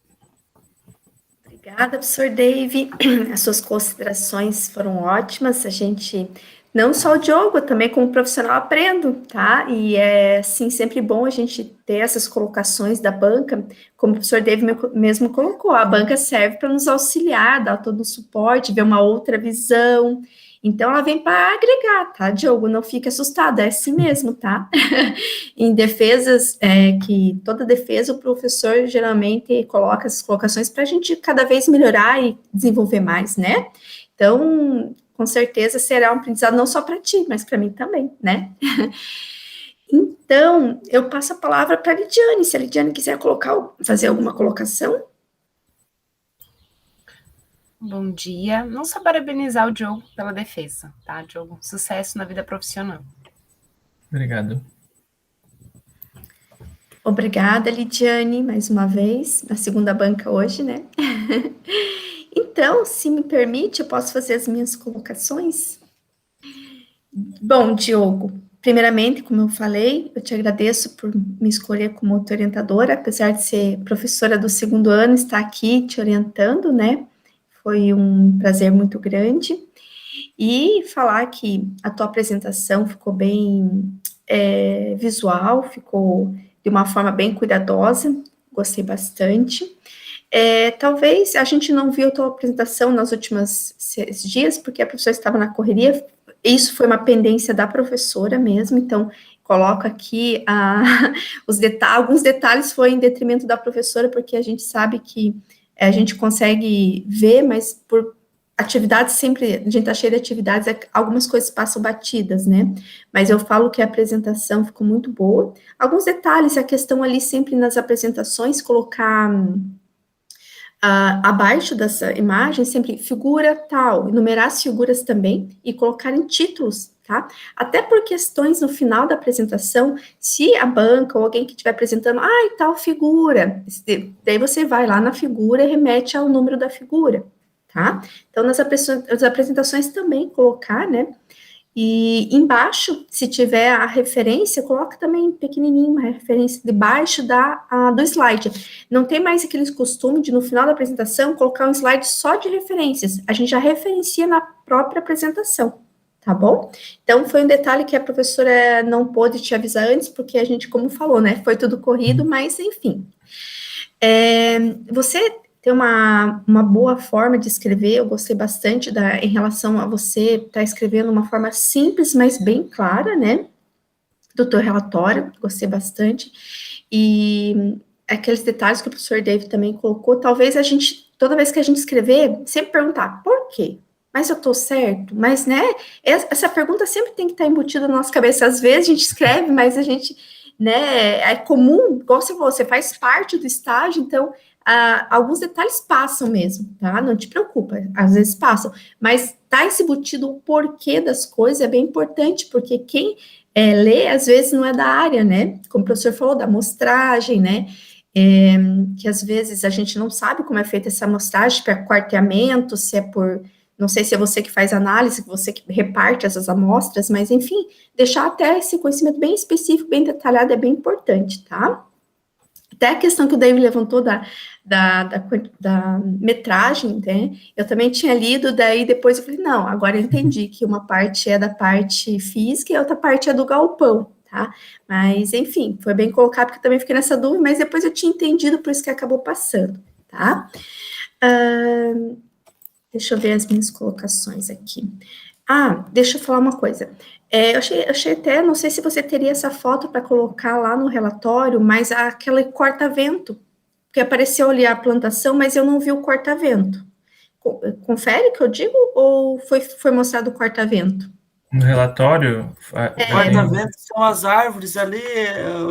Obrigada, professor Dave. As suas considerações foram ótimas. A gente, não só o Diogo, eu também como profissional aprendo, tá? E é, assim, sempre bom a gente ter essas colocações da banca, como o professor Dave mesmo colocou, a banca serve para nos auxiliar, dar todo o suporte, ver uma outra visão. Então, ela vem para agregar, tá, Diogo? Não fique assustado, é assim mesmo, tá? Em defesas, que toda defesa o professor geralmente coloca essas colocações para a gente cada vez melhorar e desenvolver mais, né? Então, com certeza será um aprendizado não só para ti, mas para mim também, né? Então, eu passo a palavra para a Lidiane, se a Lidiane quiser fazer alguma colocação. Bom dia. Não só parabenizar o Diogo pela defesa, tá, Diogo? Sucesso na vida profissional. Obrigado. Obrigada, Lidiane, mais uma vez, na segunda banca hoje, né? Então, se me permite, eu posso fazer as minhas colocações? Bom, Diogo, primeiramente, como eu falei, eu te agradeço por me escolher como outra orientadora, apesar de ser professora do segundo ano, estar aqui te orientando, né? Foi um prazer muito grande. E falar que a tua apresentação ficou bem visual, ficou de uma forma bem cuidadosa, gostei bastante. Talvez a gente não viu a tua apresentação nos últimos dias, porque a professora estava na correria, isso foi uma pendência da professora mesmo, então coloco aqui alguns detalhes foi em detrimento da professora, porque a gente sabe que a gente consegue ver, mas por atividades sempre, a gente está cheio de atividades, algumas coisas passam batidas, né? Mas eu falo que a apresentação ficou muito boa. Alguns detalhes, a questão ali sempre nas apresentações, colocar abaixo dessa imagem, sempre figura tal, enumerar as figuras também e colocar em títulos, tá? Até por questões no final da apresentação, se a banca ou alguém que estiver apresentando, e tal figura, daí você vai lá na figura e remete ao número da figura, tá? Então, nas apresentações também colocar, né? E embaixo, se tiver a referência, coloca também pequenininho uma referência debaixo do slide. Não tem mais aquele costume de, no final da apresentação, colocar um slide só de referências. A gente já referencia na própria apresentação, tá bom? Então, foi um detalhe que a professora não pôde te avisar antes, porque a gente, como falou, né, foi tudo corrido, mas, enfim. Você tem uma boa forma de escrever, eu gostei bastante em relação a você estar escrevendo uma forma simples, mas bem clara, né, do teu relatório, gostei bastante, e aqueles detalhes que o professor Dave também colocou, talvez a gente, toda vez que a gente escrever, sempre perguntar, por quê? Mas eu tô certo? Mas, né, essa pergunta sempre tem que estar embutida na nossa cabeça, às vezes a gente escreve, mas a gente, né, é comum, igual você faz parte do estágio, então, alguns detalhes passam mesmo, tá? Não te preocupa, às vezes passam, mas tá embutido o porquê das coisas é bem importante, porque quem lê, às vezes, não é da área, né? Como o professor falou, da amostragem, né? Que às vezes a gente não sabe como é feita essa amostragem, para quarteamento, se é por, não sei se é você que faz análise, você que reparte essas amostras, mas enfim, deixar até esse conhecimento bem específico, bem detalhado, é bem importante, tá? Até a questão que o David levantou da metragem, né? Eu também tinha lido, daí depois eu falei, não, agora eu entendi que uma parte é da parte física e a outra parte é do galpão, tá? Mas, enfim, foi bem colocado, porque eu também fiquei nessa dúvida, mas depois eu tinha entendido, por isso que acabou passando, tá? Deixa eu ver as minhas colocações aqui. Deixa eu falar uma coisa. Eu achei até, não sei se você teria essa foto para colocar lá no relatório, mas aquele corta-vento, porque apareceu ali a plantação, mas eu não vi o corta-vento. Confere o que eu digo, ou foi mostrado o corta-vento? no relatório, Corta-vento são as árvores ali,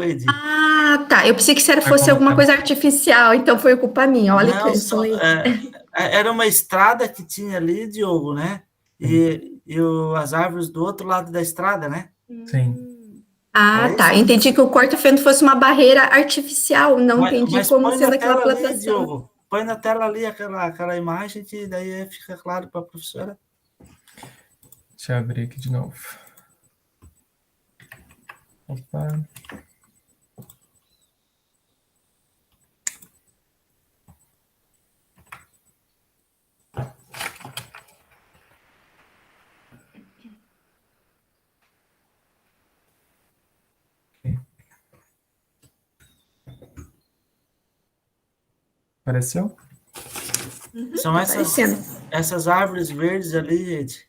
Edi. Ah, tá. Eu pensei que Foi fosse alguma colocado. coisa artificial, então foi culpa minha. Olha que Não, eu sou leiga. era uma estrada que tinha ali, Diogo, né? E as árvores do outro lado da estrada, né? Sim. Ah, Era tá. isso? Eu entendi que o corta-vento fosse uma barreira artificial. Não entendi Mas como põe sendo na aquela tela ali, plantação. Diogo. Põe na tela ali aquela imagem que daí fica claro para a professora. Deixa eu abrir aqui de novo. Opa. Apareceu? São Tá aparecendo. essas árvores verdes ali, Ed.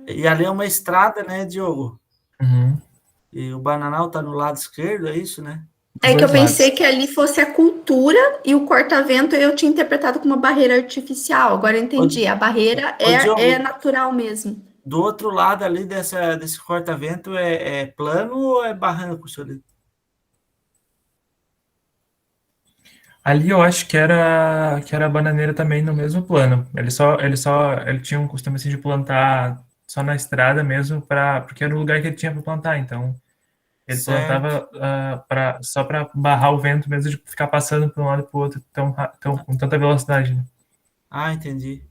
E ali é uma estrada, né, Diogo? Uhum. E o bananal está no lado esquerdo, é isso, né? Dos É que eu dois lados. pensei que ali fosse a cultura e o corta-vento eu tinha interpretado como uma barreira artificial. Agora eu entendi. A barreira Ô, é Diogo, natural mesmo. do outro lado ali desse corta-vento é plano ou é barranco, senhor? Ali eu acho que era a bananeira também no mesmo plano. Ele tinha um costume assim de plantar só na estrada mesmo porque era o lugar que ele tinha para plantar. Então ele Certo. plantava só para barrar o vento mesmo de ficar passando para um lado e para o outro com tanta velocidade, né? Ah, entendi.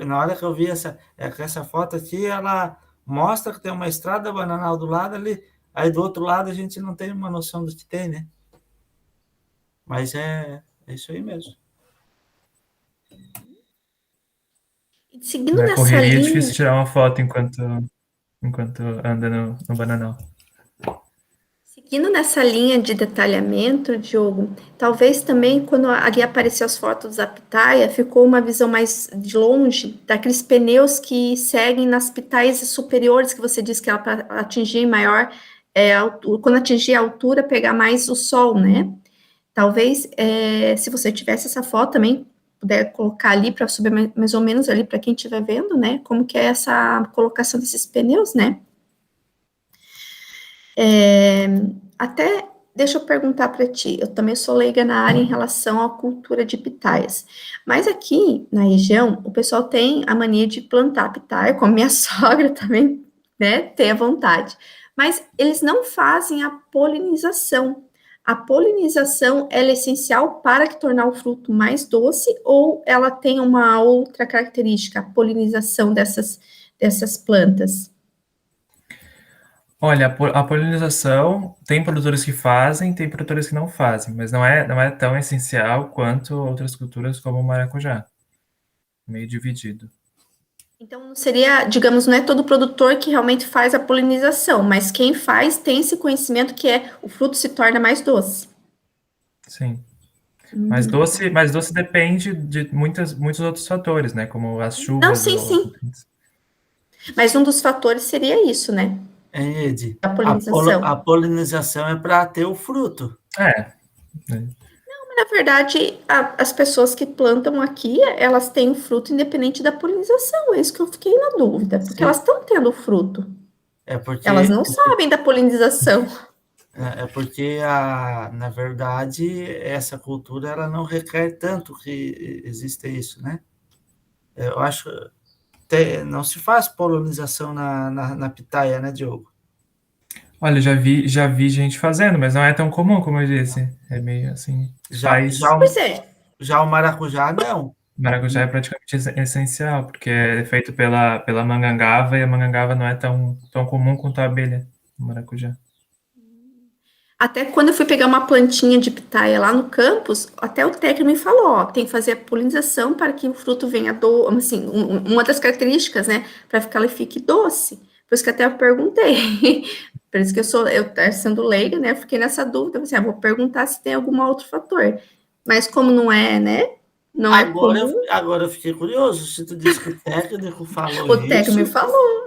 Na hora que eu vi essa foto aqui, ela mostra que tem uma estrada bananal do lado ali, aí do outro lado a gente não tem uma noção do que tem, né? Mas é isso aí mesmo. Seguindo Na nessa correria é linha, difícil tirar uma foto enquanto anda no bananal. seguindo nessa linha de detalhamento, Diogo, talvez também quando ali apareceu as fotos da pitaia, ficou uma visão mais de longe daqueles pneus que seguem nas pitaias superiores que você disse que ela para atingir maior, quando atingir a altura, pegar mais o sol, né? Talvez, se você tivesse essa foto também, puder colocar ali para subir mais ou menos ali para quem estiver vendo, né? Como que é essa colocação desses pneus, né? Até deixa eu perguntar para ti, eu também sou leiga na área em relação à cultura de pitaias, mas aqui na região o pessoal tem a mania de plantar pitaia, como minha sogra também, né, tem a vontade, mas eles não fazem a polinização. A polinização ela é essencial para que tornar o fruto mais doce ou ela tem uma outra característica, a polinização dessas plantas? Olha, a polinização tem produtores que fazem, tem produtores que não fazem, mas não é tão essencial quanto outras culturas como o maracujá. Meio dividido. Então, não seria, digamos, não é todo produtor que realmente faz a polinização, mas quem faz tem esse conhecimento que o fruto se torna mais doce. Sim. Mas doce depende de muitos outros fatores, né? Como as Não, chuvas. sim, sim. Mas um dos fatores seria isso, né? Hein, Ed? A A polinização. polinização é para ter o fruto. Né? Na verdade, as pessoas que plantam aqui, elas têm o fruto independente da polinização. É isso que eu fiquei na dúvida, porque Sim. elas estão tendo o fruto. É porque Elas não sabem da polinização. na verdade, essa cultura ela não requer tanto que existe isso, né? Eu acho que não se faz polinização na pitaia, né, Diogo? Olha, já vi gente fazendo, mas não é tão comum, como eu disse. É meio assim. Já, Faz. já, Pois o, é. já o maracujá, não. Maracujá é praticamente essencial, porque é feito pela mangangava e a mangangava não é tão comum quanto a abelha, o maracujá. Até quando eu fui pegar uma plantinha de pitaia lá no campus, até o técnico me falou, ó, tem que fazer a polinização para que o fruto venha doce, assim, uma das características, né, para que ela fique doce. Por isso que até eu perguntei. Por isso que eu sendo leiga, né, eu fiquei nessa dúvida, assim, vou perguntar se tem algum outro fator. Mas como não é, né, não é comum, Agora eu fiquei curioso. Se tu disse que o técnico falou o técnico me isso, falou.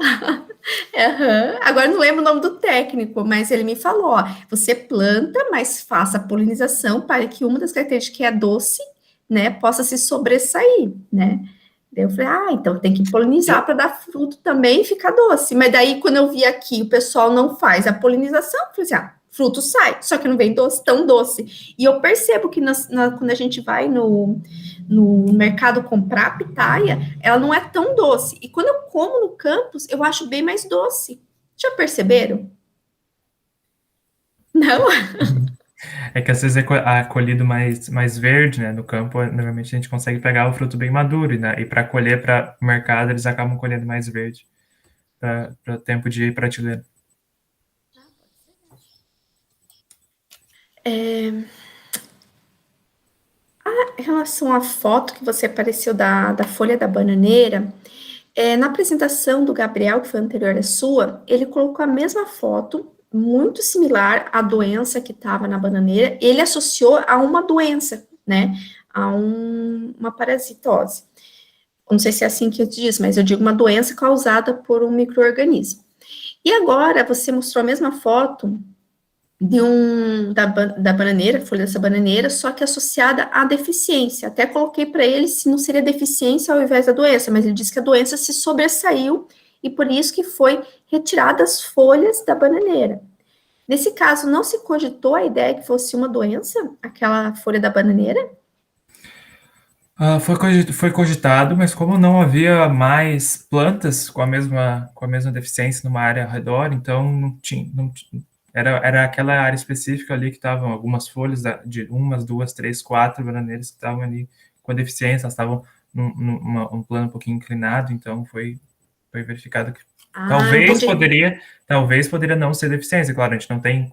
Aham. Agora não lembro o nome do técnico, mas ele me falou: ó, você planta, mas faça a polinização para que uma das características que é doce, né, possa se sobressair, né? Daí eu falei, então tem que polinizar para dar fruto também e ficar doce. Mas daí, quando eu vi aqui, o pessoal não faz a polinização, eu falei assim, fruto sai, só que não vem doce, tão doce. E eu percebo que quando a gente vai no mercado comprar pitaia, ela não é tão doce. E quando eu como no campus, eu acho bem mais doce. Já perceberam? Não? É que às vezes é colhido mais verde, né? No campo, normalmente a gente consegue pegar o fruto bem maduro, né? E para colher para o mercado, eles acabam colhendo mais verde para o tempo de ir para prateleira. Em relação à foto que você apareceu da folha da bananeira, na apresentação do Gabriel, que foi anterior à sua, ele colocou a mesma foto, muito similar à doença que estava na bananeira, ele associou a uma doença, né, a uma parasitose. Não sei se é assim que eu diz, mas eu digo uma doença causada por um micro-organismo. E agora, você mostrou a mesma foto da bananeira, folha dessa bananeira, só que associada à deficiência. Até coloquei para ele se não seria deficiência ao invés da doença, mas ele disse que a doença se sobressaiu e por isso que foi retirada as folhas da bananeira. Nesse caso, não se cogitou a ideia que fosse uma doença, aquela folha da bananeira? Foi cogitado, mas como não havia mais plantas com a mesma deficiência numa área ao redor, então era aquela área específica ali que estavam algumas folhas de umas, duas, três, quatro bananeiras que estavam ali com a deficiência, elas estavam num plano um pouquinho inclinado, então foi verificado que talvez poderia não ser deficiência, claro, a gente não tem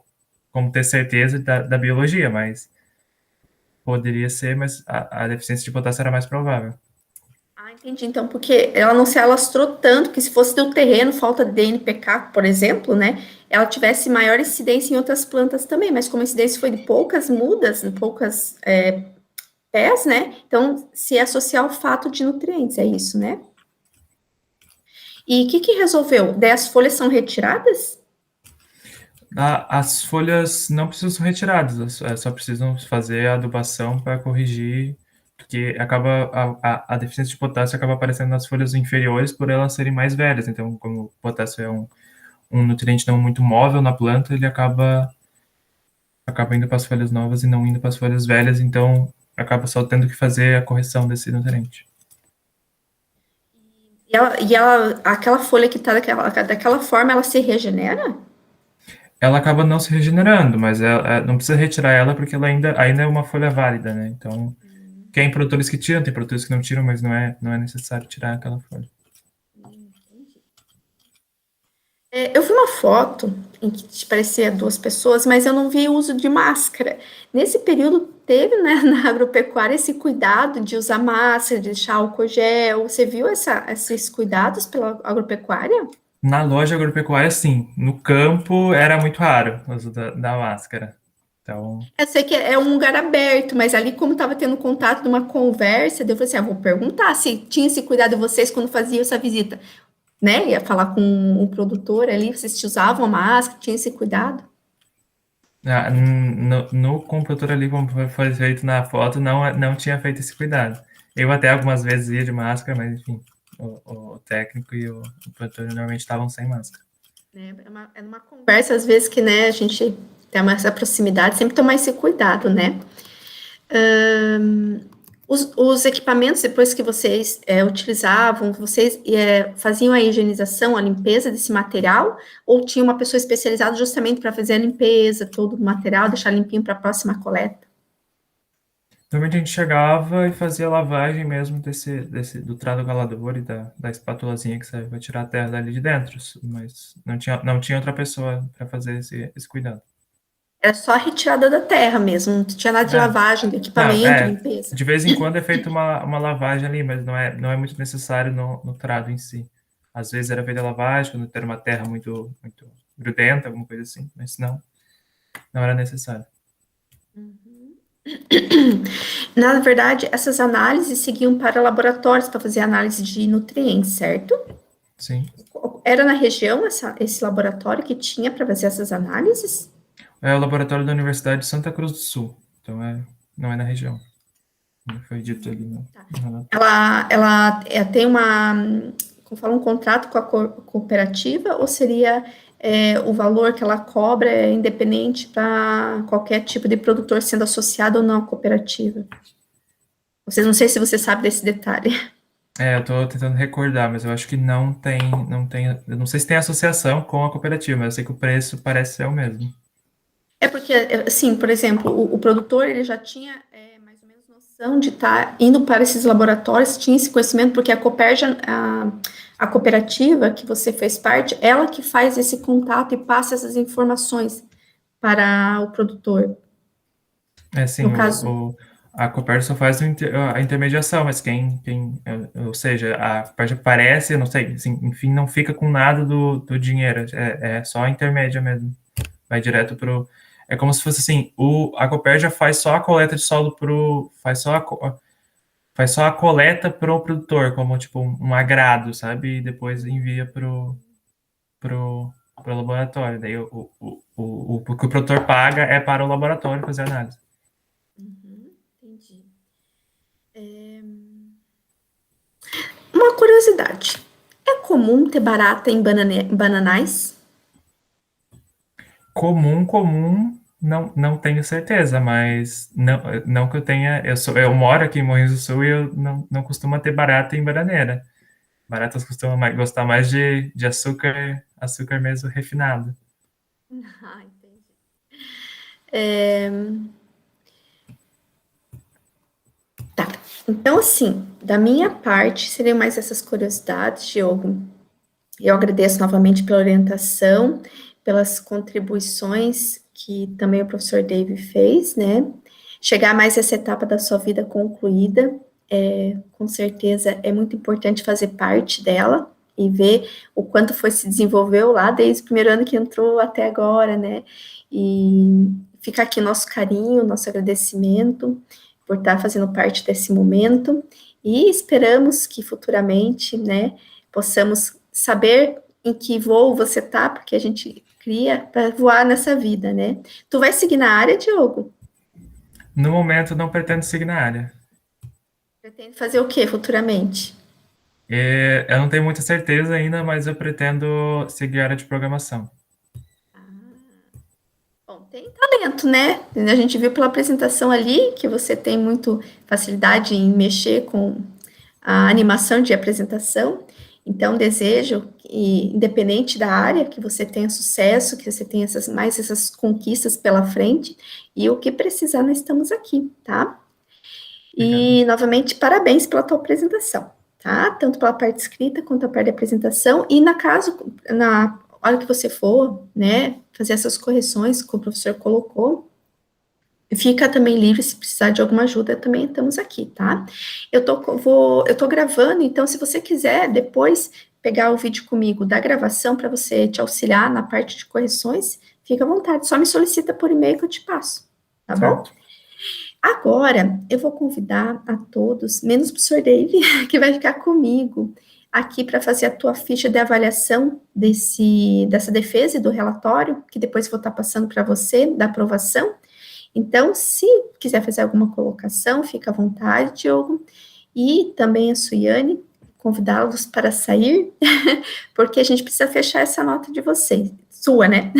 como ter certeza da biologia, mas poderia ser, mas a deficiência de potássio era mais provável. Entendi. Então, porque ela não se alastrou tanto que se fosse do terreno, falta de NPK, por exemplo, né, ela tivesse maior incidência em outras plantas também, mas como a incidência foi de poucas mudas, poucas pés, né, então se associar ao fato de nutrientes, é isso, né? E o que resolveu? Daí as folhas são retiradas? As folhas não precisam ser retiradas, só precisam fazer a adubação para corrigir, porque a deficiência de potássio acaba aparecendo nas folhas inferiores por elas serem mais velhas. Então, como o potássio é um nutriente não muito móvel na planta, ele acaba indo para as folhas novas e não indo para as folhas velhas, então acaba só tendo que fazer a correção desse nutriente. E aquela folha que está daquela forma, ela se regenera? Ela acaba não se regenerando, mas não precisa retirar ela porque ela ainda é uma folha válida, né? Então, tem produtores que tiram, tem produtores que não tiram, mas não é necessário tirar aquela folha. Eu vi uma foto em que parecia duas pessoas, mas eu não vi o uso de máscara. Nesse período teve, né, na agropecuária esse cuidado de usar máscara, de deixar álcool gel. Você viu esses cuidados pela agropecuária? Na loja agropecuária, sim. No campo, era muito raro o uso da máscara. Então, Eu sei que é um lugar aberto, mas ali, como estava tendo contato de uma conversa, eu falei assim, vou perguntar se tinha esse cuidado de vocês quando faziam essa visita, né? Ia falar com o produtor ali, vocês usavam a máscara, tinha esse cuidado? no computador ali, como foi feito na foto, não tinha feito esse cuidado. Eu até algumas vezes ia de máscara, mas enfim, o técnico e o produtor normalmente estavam sem máscara. É uma conversa, às vezes, que, né, a gente tem essa proximidade, sempre tomar esse cuidado, né? Os equipamentos, depois que vocês utilizavam, vocês faziam a higienização, a limpeza desse material, ou tinha uma pessoa especializada justamente para fazer a limpeza, todo o material, deixar limpinho para a próxima coleta? Normalmente a gente chegava e fazia a lavagem mesmo do trado galador e da espátulazinha que serve para tirar a terra dali de dentro, mas não tinha outra pessoa para fazer esse cuidado. Era só a retirada da terra mesmo, não tinha nada de lavagem, de equipamento, limpeza. De vez em quando é feita uma lavagem ali, mas não é muito necessário no trado em si. Às vezes era feita a lavagem quando era uma terra muito, muito grudenta, alguma coisa assim, mas não era necessário. Na verdade, essas análises seguiam para laboratórios para fazer análise de nutrientes, certo? Sim. Era na região esse laboratório que tinha para fazer essas análises? É o laboratório da Universidade de Santa Cruz do Sul, então não é na região. Não foi dito ali, não. Tá. Uhum. Ela tem como fala, um contrato com a cooperativa, ou seria o valor que ela cobra é independente para qualquer tipo de produtor sendo associado ou não à cooperativa? Não sei se você sabe desse detalhe. Eu tô tentando recordar, mas eu acho que não tem, eu não sei se tem associação com a cooperativa, mas eu sei que o preço parece ser o mesmo. É porque, assim, por exemplo, o produtor ele já tinha mais ou menos noção de estar indo para esses laboratórios, tinha esse conhecimento, porque a Copérgia, a cooperativa que você fez parte, ela que faz esse contato e passa essas informações para o produtor. Sim, No caso, a Copérgia só faz a intermediação, mas ou seja, a Copérgia parece, não sei, assim, enfim, não fica com nada do dinheiro, é só a intermédia mesmo, vai direto é como se fosse assim, a Copérgia faz só a coleta de solo faz só a coleta pro produtor, como tipo um agrado, sabe, e depois envia pro laboratório, daí o que o produtor paga é para o laboratório fazer a análise. entendi. Uma curiosidade. É comum ter barata em bananais? Comum, não tenho certeza, mas não que eu tenha. Eu moro aqui em Morrinhos do Sul e eu não costumo ter barata em bananeira. Baratas costumam gostar mais de açúcar mesmo refinado. Entendi. É, Tá. Então, assim, da minha parte, seriam mais essas curiosidades, Diogo. Eu agradeço novamente pela orientação, pelas contribuições que também o professor Dave fez, né? Chegar mais essa etapa da sua vida concluída, com certeza é muito importante fazer parte dela e ver o quanto foi se desenvolveu lá desde o primeiro ano que entrou até agora, né? E fica aqui nosso carinho, nosso agradecimento por estar fazendo parte desse momento e esperamos que futuramente, né, possamos saber em que voo você tá, porque a gente cria para voar nessa vida, né? Tu vai seguir na área, Diogo? No momento, não pretendo seguir na área. Pretende fazer o que futuramente? Eu não tenho muita certeza ainda, mas eu pretendo seguir a área de programação. Bom, tem talento, né? A gente viu pela apresentação ali que você tem muito facilidade em mexer com a animação de apresentação. Então, desejo que, independente da área, que você tenha sucesso, que você tenha mais essas conquistas pela frente, e o que precisar, nós estamos aqui, tá? E, novamente, parabéns pela tua apresentação, tá? Tanto pela parte escrita quanto a parte de apresentação. E, na hora que você for, né, fazer essas correções que o professor colocou, fica também livre se precisar de alguma ajuda, também estamos aqui, tá? Eu tô gravando, então, se você quiser depois pegar o vídeo comigo da gravação para você te auxiliar na parte de correções, fica à vontade, só me solicita por e-mail que eu te passo, tá bom? Agora, eu vou convidar a todos, menos o professor Dave, que vai ficar comigo aqui para fazer a tua ficha de avaliação dessa defesa e do relatório, que depois vou estar passando para você, da aprovação. Então, se quiser fazer alguma colocação, fica à vontade, Diogo. E também a Suiane, convidá-los para sair, porque a gente precisa fechar essa nota de vocês, sua, né?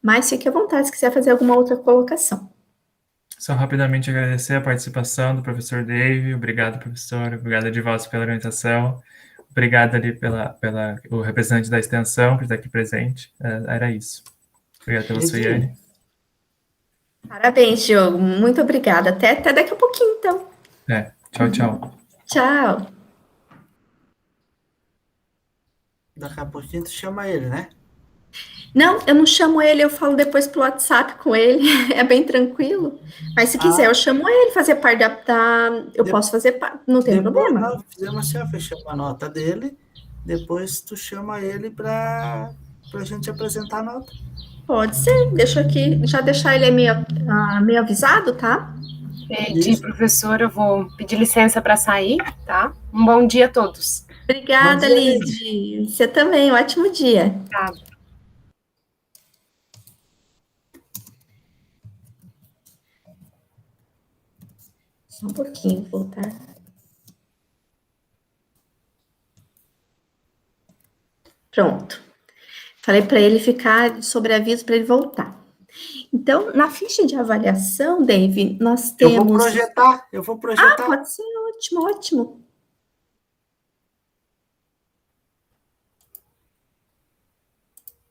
Mas fique à vontade se quiser fazer alguma outra colocação. Só rapidamente agradecer a participação do professor Dave. Obrigado, professor. Obrigado, Edivaldo, pela orientação. Obrigado ali o representante da extensão por estar aqui presente. Era isso. Obrigado pela Suiane. Parabéns, Diogo. Muito obrigada. Até daqui a pouquinho, então. Tchau. Tchau. Daqui a pouquinho tu chama ele, né? Não, eu não chamo ele, eu falo depois pelo WhatsApp com ele, é bem tranquilo. Mas se quiser, eu chamo ele, fazer parte eu posso fazer parte, não tem Depois problema. nós fizemos assim, ó, fechamos a nota dele, depois tu chama ele para a gente apresentar a nota. Pode ser, deixa aqui, já deixar ele meio avisado, tá? Entendi, professor, eu vou pedir licença para sair, tá? Um bom dia a todos. Obrigada, Lid. Você também, um ótimo dia. Tá. Só um pouquinho, voltar. Pronto. Falei para ele ficar de sobreaviso para ele voltar. Então, na ficha de avaliação, Dave, nós Eu vou temos... projetar, eu vou projetar. Pode ser, ótimo, ótimo.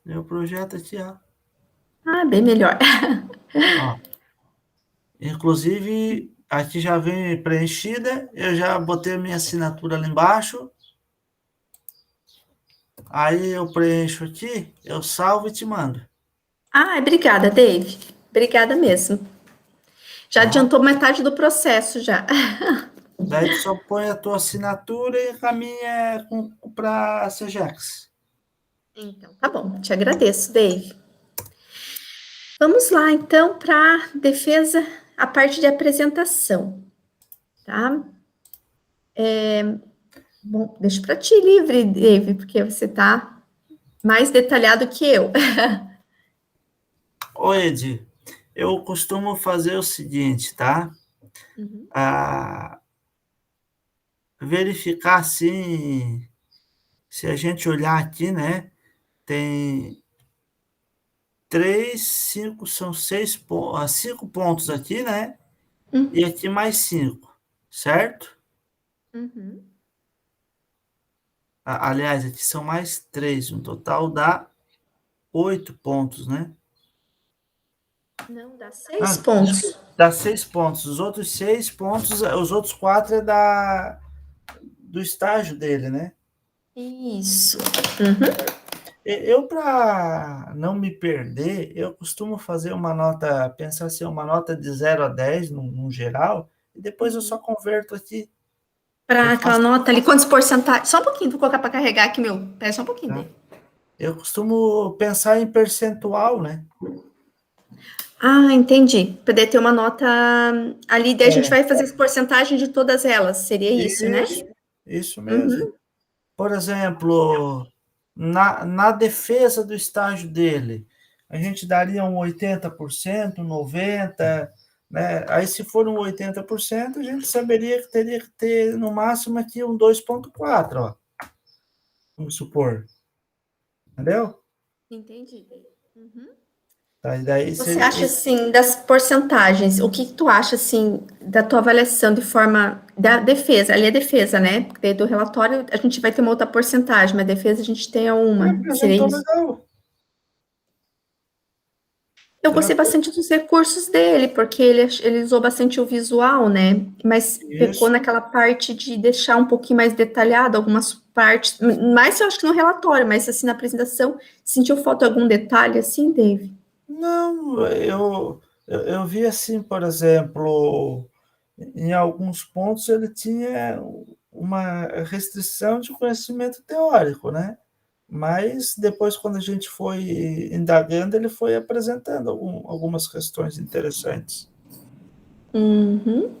Eu projeto aqui, ó. Bem melhor. Ó. Inclusive, aqui já vem preenchida, eu já botei a minha assinatura ali embaixo. Aí eu preencho aqui, eu salvo e te mando. Obrigada, Dave. Obrigada mesmo. Já Tá. adiantou metade do processo, já. Daí tu só põe a tua assinatura e caminha para a Segex. Então, tá bom. Te agradeço, Dave. Vamos lá, então, para defesa, a parte de apresentação, tá? Bom, deixo para ti livre, Dave, porque você tá mais detalhado que eu. Ô, Ed, eu costumo fazer o seguinte, tá? Uhum. Verificar, assim, se a gente olhar aqui, né? Tem 3, 5, são 5 pontos aqui, né? E aqui mais 5, certo? Uhum. Aliás, aqui são mais 3, um total dá 8 pontos, né? Não, dá 6 pontos. Dá 6 pontos. Os outros 6 pontos, os outros 4 é do estágio dele, né? Isso. Uhum. Eu, para não me perder, eu costumo fazer uma nota, pensar assim, uma nota de 0 a 10 no geral, e depois eu só converto aqui. Para Eu aquela faço, nota ali, quantos porcentagens? Só um pouquinho, vou colocar para carregar aqui, meu. Pera só um pouquinho, tá? Dave. Eu costumo pensar em percentual, né? Entendi. Poder ter uma nota ali, daí a gente vai fazer essa porcentagem de todas elas. Seria isso, né? Isso mesmo. Uhum. Por exemplo, na defesa do estágio dele, a gente daria um 80%, 90%, né? Aí, se for um 80%, a gente saberia que teria que ter, no máximo, aqui um 2,4, ó. Vamos supor. Entendeu? Entendi. Uhum. Tá, e daí Você seria acha, assim, das porcentagens, o que tu acha, assim, da tua avaliação de forma da defesa? Ali é defesa, né? Porque daí do relatório a gente vai ter uma outra porcentagem, mas defesa a gente tem uma. Seria apresentou isso? legal. Eu gostei bastante dos recursos dele, porque ele usou bastante o visual, né? Mas pecou Isso. naquela parte de deixar um pouquinho mais detalhado algumas partes, mais eu acho que no relatório, mas assim na apresentação, sentiu falta de algum detalhe assim, Dave? Não, eu vi assim, por exemplo, em alguns pontos ele tinha uma restrição de conhecimento teórico, né? Mas depois, quando a gente foi indagando, ele foi apresentando algumas questões interessantes. Uhum.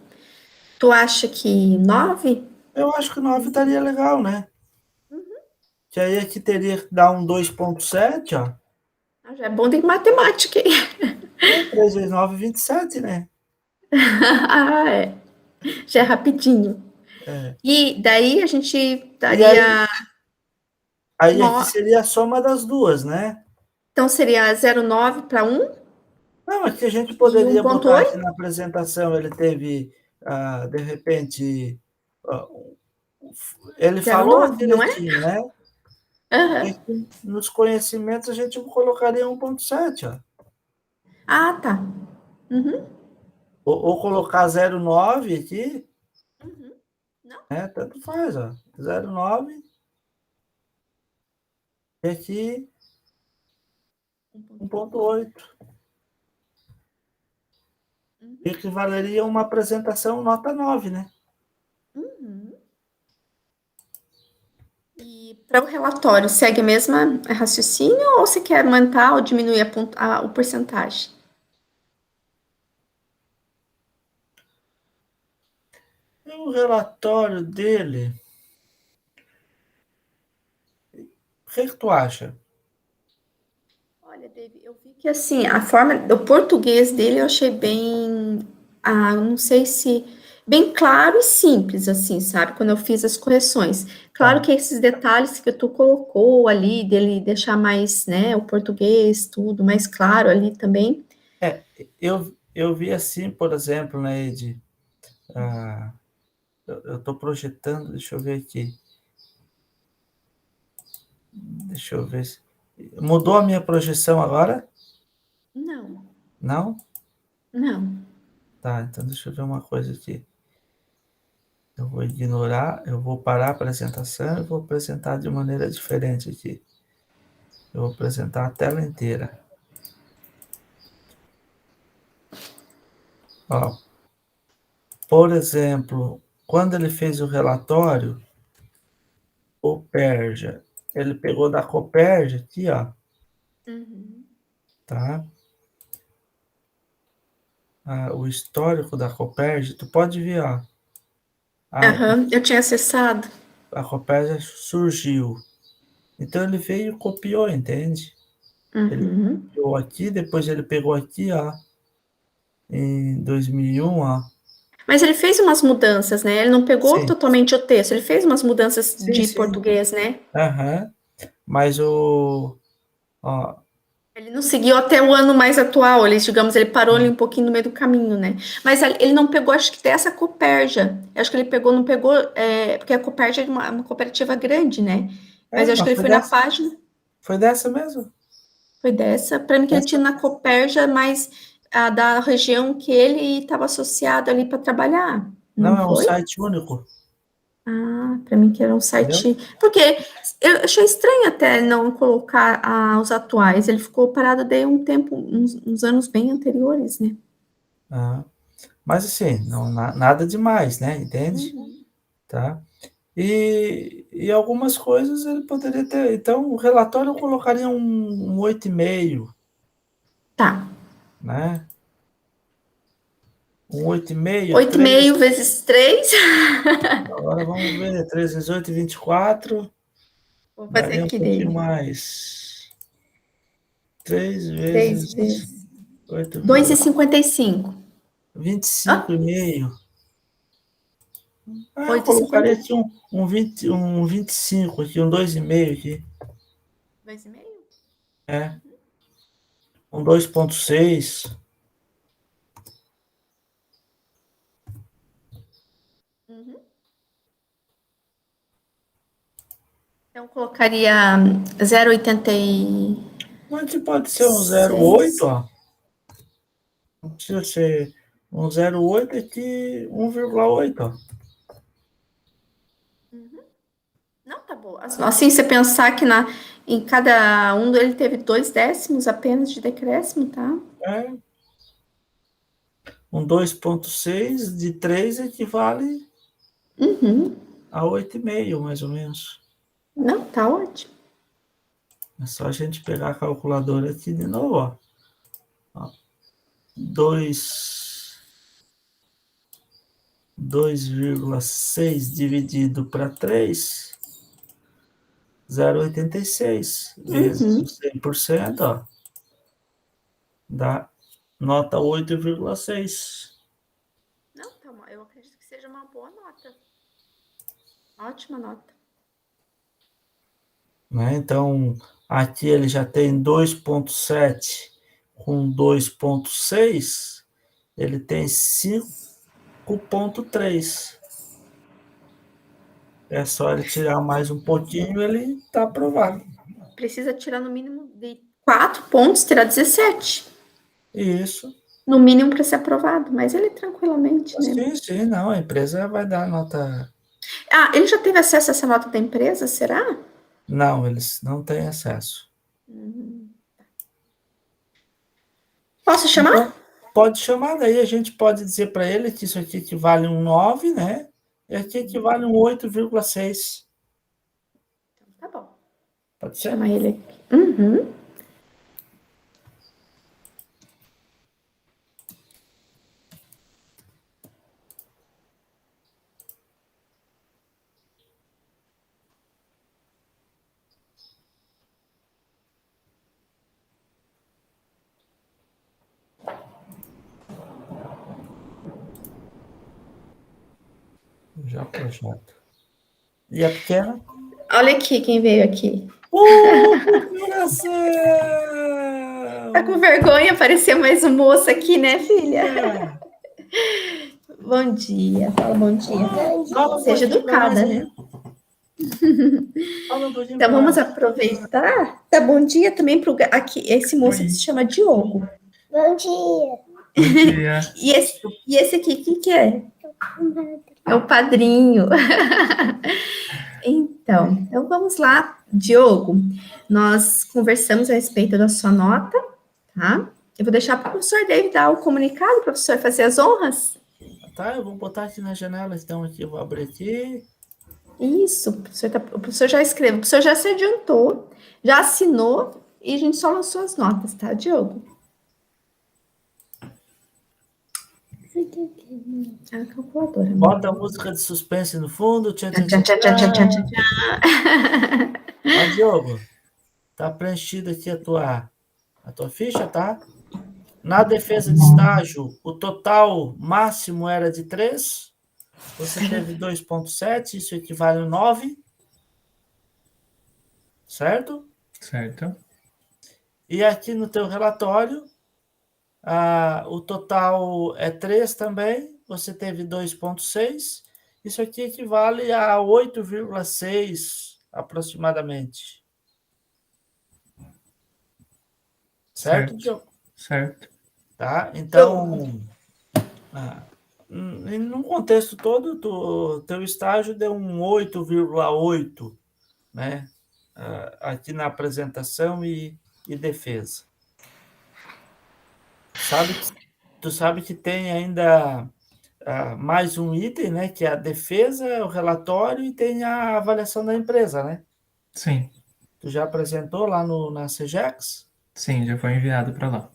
Tu acha que 9? Eu acho que 9 estaria legal, né? Que aí aqui teria que dar um 2,7, ó. Já é bom de matemática, hein? 3 vezes 9, 27, né? É. Já é rapidinho. É. E daí a gente E aí, daria. aqui seria a soma das duas, né? Então seria 0,9 para 1 Não, aqui a gente e poderia botar aqui 1,8? na apresentação, ele teve, de repente, ah, ele falou 0,9, não é? direitinho, né? E Aham. aqui nos conhecimentos a gente colocaria 1,7, ó. Tá. Uhum. Ou colocar 0,9 aqui, Uhum. Não. né? Tanto faz, ó. 0,9 e aqui 1,8. Uhum. Equivaleria a uma apresentação nota 9, né? Uhum. E para o relatório, segue a mesma raciocínio ou você quer aumentar ou diminuir o porcentagem? E o relatório dele, o que tu acha? Olha, Dave, eu vi que assim, a forma do português dele eu achei bem. Não sei se. bem claro e simples, assim, sabe? Quando eu fiz as correções. Claro Tá. que esses detalhes que tu colocou ali, dele deixar mais, né, o português, tudo mais claro ali também. É, eu vi assim, por exemplo, né, Ed, ah, eu estou projetando, deixa eu ver aqui, deixa eu ver se... Mudou a minha projeção agora? Não, Não? não. Tá, então deixa eu ver uma coisa aqui. Eu vou ignorar, eu vou parar a apresentação e vou apresentar de maneira diferente aqui. Eu vou apresentar a tela inteira. Ó, por exemplo, quando ele fez o relatório, Copérgia, ele pegou da Copérgia aqui, ó, Uhum. tá? O histórico da Copérgia, tu pode ver, ó. Aham, eu tinha acessado. A Copérgia surgiu. Então ele veio e copiou, entende? Ele Uhum. copiou aqui, depois ele pegou aqui, ó, em 2001, ó. Mas ele fez umas mudanças, né? Ele não pegou Sim, totalmente o texto, ele fez umas mudanças sim, de sim. português, né? Aham. Mas ó, Ele não seguiu até o ano mais atual, ele, digamos, ele parou ali um pouquinho no meio do caminho, né? Mas ele não pegou, acho que dessa Copérgia. Eu acho que ele pegou, não pegou, porque a Copérgia é uma cooperativa grande, né? Mas eu acho que mas ele foi na página, foi dessa mesmo. foi dessa, para mim que ele Dessa. tinha na Copérgia, mas a da região que ele estava associado ali para trabalhar, Não, não é um foi? site único, Ah, para mim que era um entendeu? site. Porque eu achei estranho até não colocar os atuais. Ele ficou parado daí um tempo, uns anos bem anteriores, né? Ah, mas assim, não, nada demais, né? Entende? Uhum. Tá? E algumas coisas ele poderia ter. Então, o relatório eu colocaria um 8,5, Tá. né? Um 8,5, 8,5 3. vezes 3. Agora vamos ver, 3 vezes 8, 24. Vou fazer Daria um aqui pouquinho daí. mais. 3 3 vezes vezes 2,55. 8,25 Ah, e meio. Eu colocaria 8,50. aqui um 25 aqui, um 2,5 aqui. 2,5? É, um 2,6. Uhum. Então, eu colocaria 0,86. Mas pode ser um 0,8, ó. Não precisa ser um 0,8 aqui, 1,8, ó. Não, tá bom. Assim, você pensar que em cada um ele teve 2 décimos apenas de decréscimo, tá? É, um 2,6 de 3 equivale Uhum. a 8,5, mais ou menos. Não, tá ótimo. É só a gente pegar a calculadora aqui de novo, ó. Ó, 2,6 dividido para 3, 0,86 vezes Uhum. os 100%, ó, dá nota 8,6. Não, tá bom. Eu acredito que seja uma boa nota. Ótima nota. Né? Então, aqui ele já tem 2,7 com 2,6, ele tem 5,3. É só ele tirar mais um pouquinho, ele está aprovado. Precisa tirar no mínimo de 4 pontos, terá 17. Isso. No mínimo para ser aprovado, mas ele tranquilamente, né? Sim, sim, não, a empresa vai dar nota. Ah, ele já teve acesso a essa nota da empresa, será? Não, eles não têm acesso. Posso chamar? Então, pode chamar, daí a gente pode dizer para ele que isso aqui equivale a um 9, né? E aqui equivale a um 8,6. Tá bom. Pode ser? Chama ele aqui. Uhum. melhor projeto. E a pequena? Olha aqui quem veio aqui. Coração! Tá com vergonha? Apareceu mais um moço aqui, né, filha? É. Bom dia. Fala bom dia. Fala um Seja pouquinho pra nós educada, aí. né? Fala um pouquinho Então pra vamos nós. aproveitar. Tá bom dia também para aqui. Esse moço Oi. que se chama Diogo. Bom dia. Bom dia. E esse aqui, o que é? É o padrinho. Então vamos lá, Diogo. Nós conversamos a respeito da sua nota, tá? Eu vou deixar para o professor David dar o comunicado, o professor fazer as honras. Tá, eu vou botar aqui na janela, então aqui, eu vou abrir aqui. Isso, o professor já escreveu, o professor já se adiantou, já assinou e a gente só lançou as notas, tá, Diogo? A calculadora. né? Bota a música de suspense no fundo. Tchan, tchan, Tchan, tchan, tchan, tchan, tchan, tchan. tchan, tchan. Ó, Diogo, tá preenchida aqui a tua ficha, tá? Na defesa de estágio, o total máximo era de 3. Você teve 2,7, isso equivale a 9. Certo? Certo. E aqui no teu relatório, o total é 3 também, você teve 2,6. Isso aqui equivale a 8,6 aproximadamente. Certo, Diogo? Certo. Tá? Então, no contexto todo, teu estágio deu um 8,8, né? Aqui na apresentação e defesa. Tu sabe que tem ainda mais um item, né? Que é a defesa, o relatório e tem a avaliação da empresa, né? Sim. Tu já apresentou lá na CEGEX? Sim, já foi enviado para lá.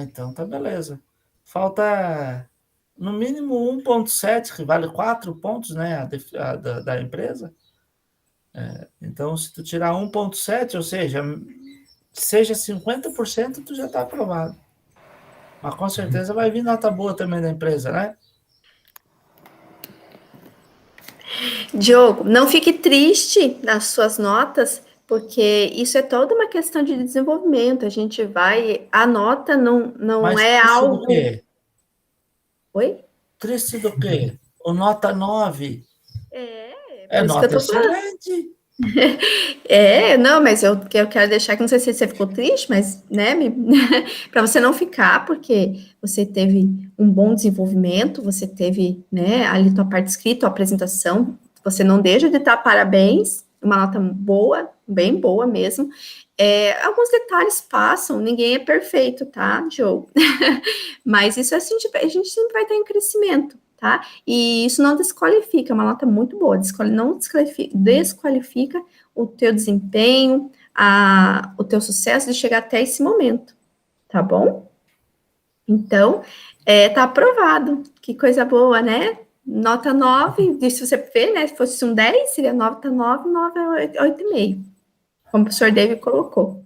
Então tá beleza. Falta no mínimo 1,7, que vale 4 pontos, né? Da empresa. Então, se tu tirar 1,7, ou seja 50%, tu já está aprovado. Mas com certeza vai vir nota boa também da empresa, né? Diogo, não fique triste nas suas notas, porque isso é toda uma questão de desenvolvimento. A nota não Mas é triste algo. do quê? Oi? Triste do quê? O nota 9 Por é isso que eu nota tô falando. excelente. Não, mas eu quero deixar que não sei se você ficou triste, mas, né, para você não ficar, porque você teve um bom desenvolvimento, você teve, né, ali tua parte escrita, tua apresentação, você não deixa de estar parabéns, uma nota boa, bem boa mesmo. Alguns detalhes passam, ninguém é perfeito, tá, Diogo? Mas isso assim, a gente sempre vai estar em crescimento, tá? E isso não desqualifica, é uma nota muito boa, não desqualifica o teu desempenho, o teu sucesso de chegar até esse momento, tá bom? Então, tá aprovado, que coisa boa, né? Nota 9, se você ver, né, se fosse um 10, seria nota 9, 9 é 8,5, como o professor David colocou,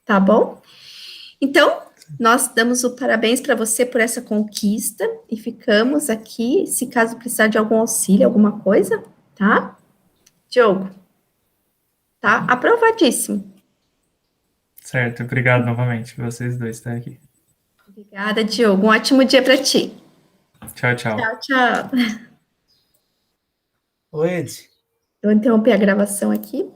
tá bom? Então, nós damos o parabéns para você por essa conquista e ficamos aqui, se caso precisar de algum auxílio, alguma coisa, tá? Diogo, tá aprovadíssimo. Certo, obrigado novamente por vocês dois estarem aqui. Obrigada, Diogo. Um ótimo dia para ti. Tchau, tchau. Tchau, tchau. Ô, Ed, Eu vou interromper a gravação aqui.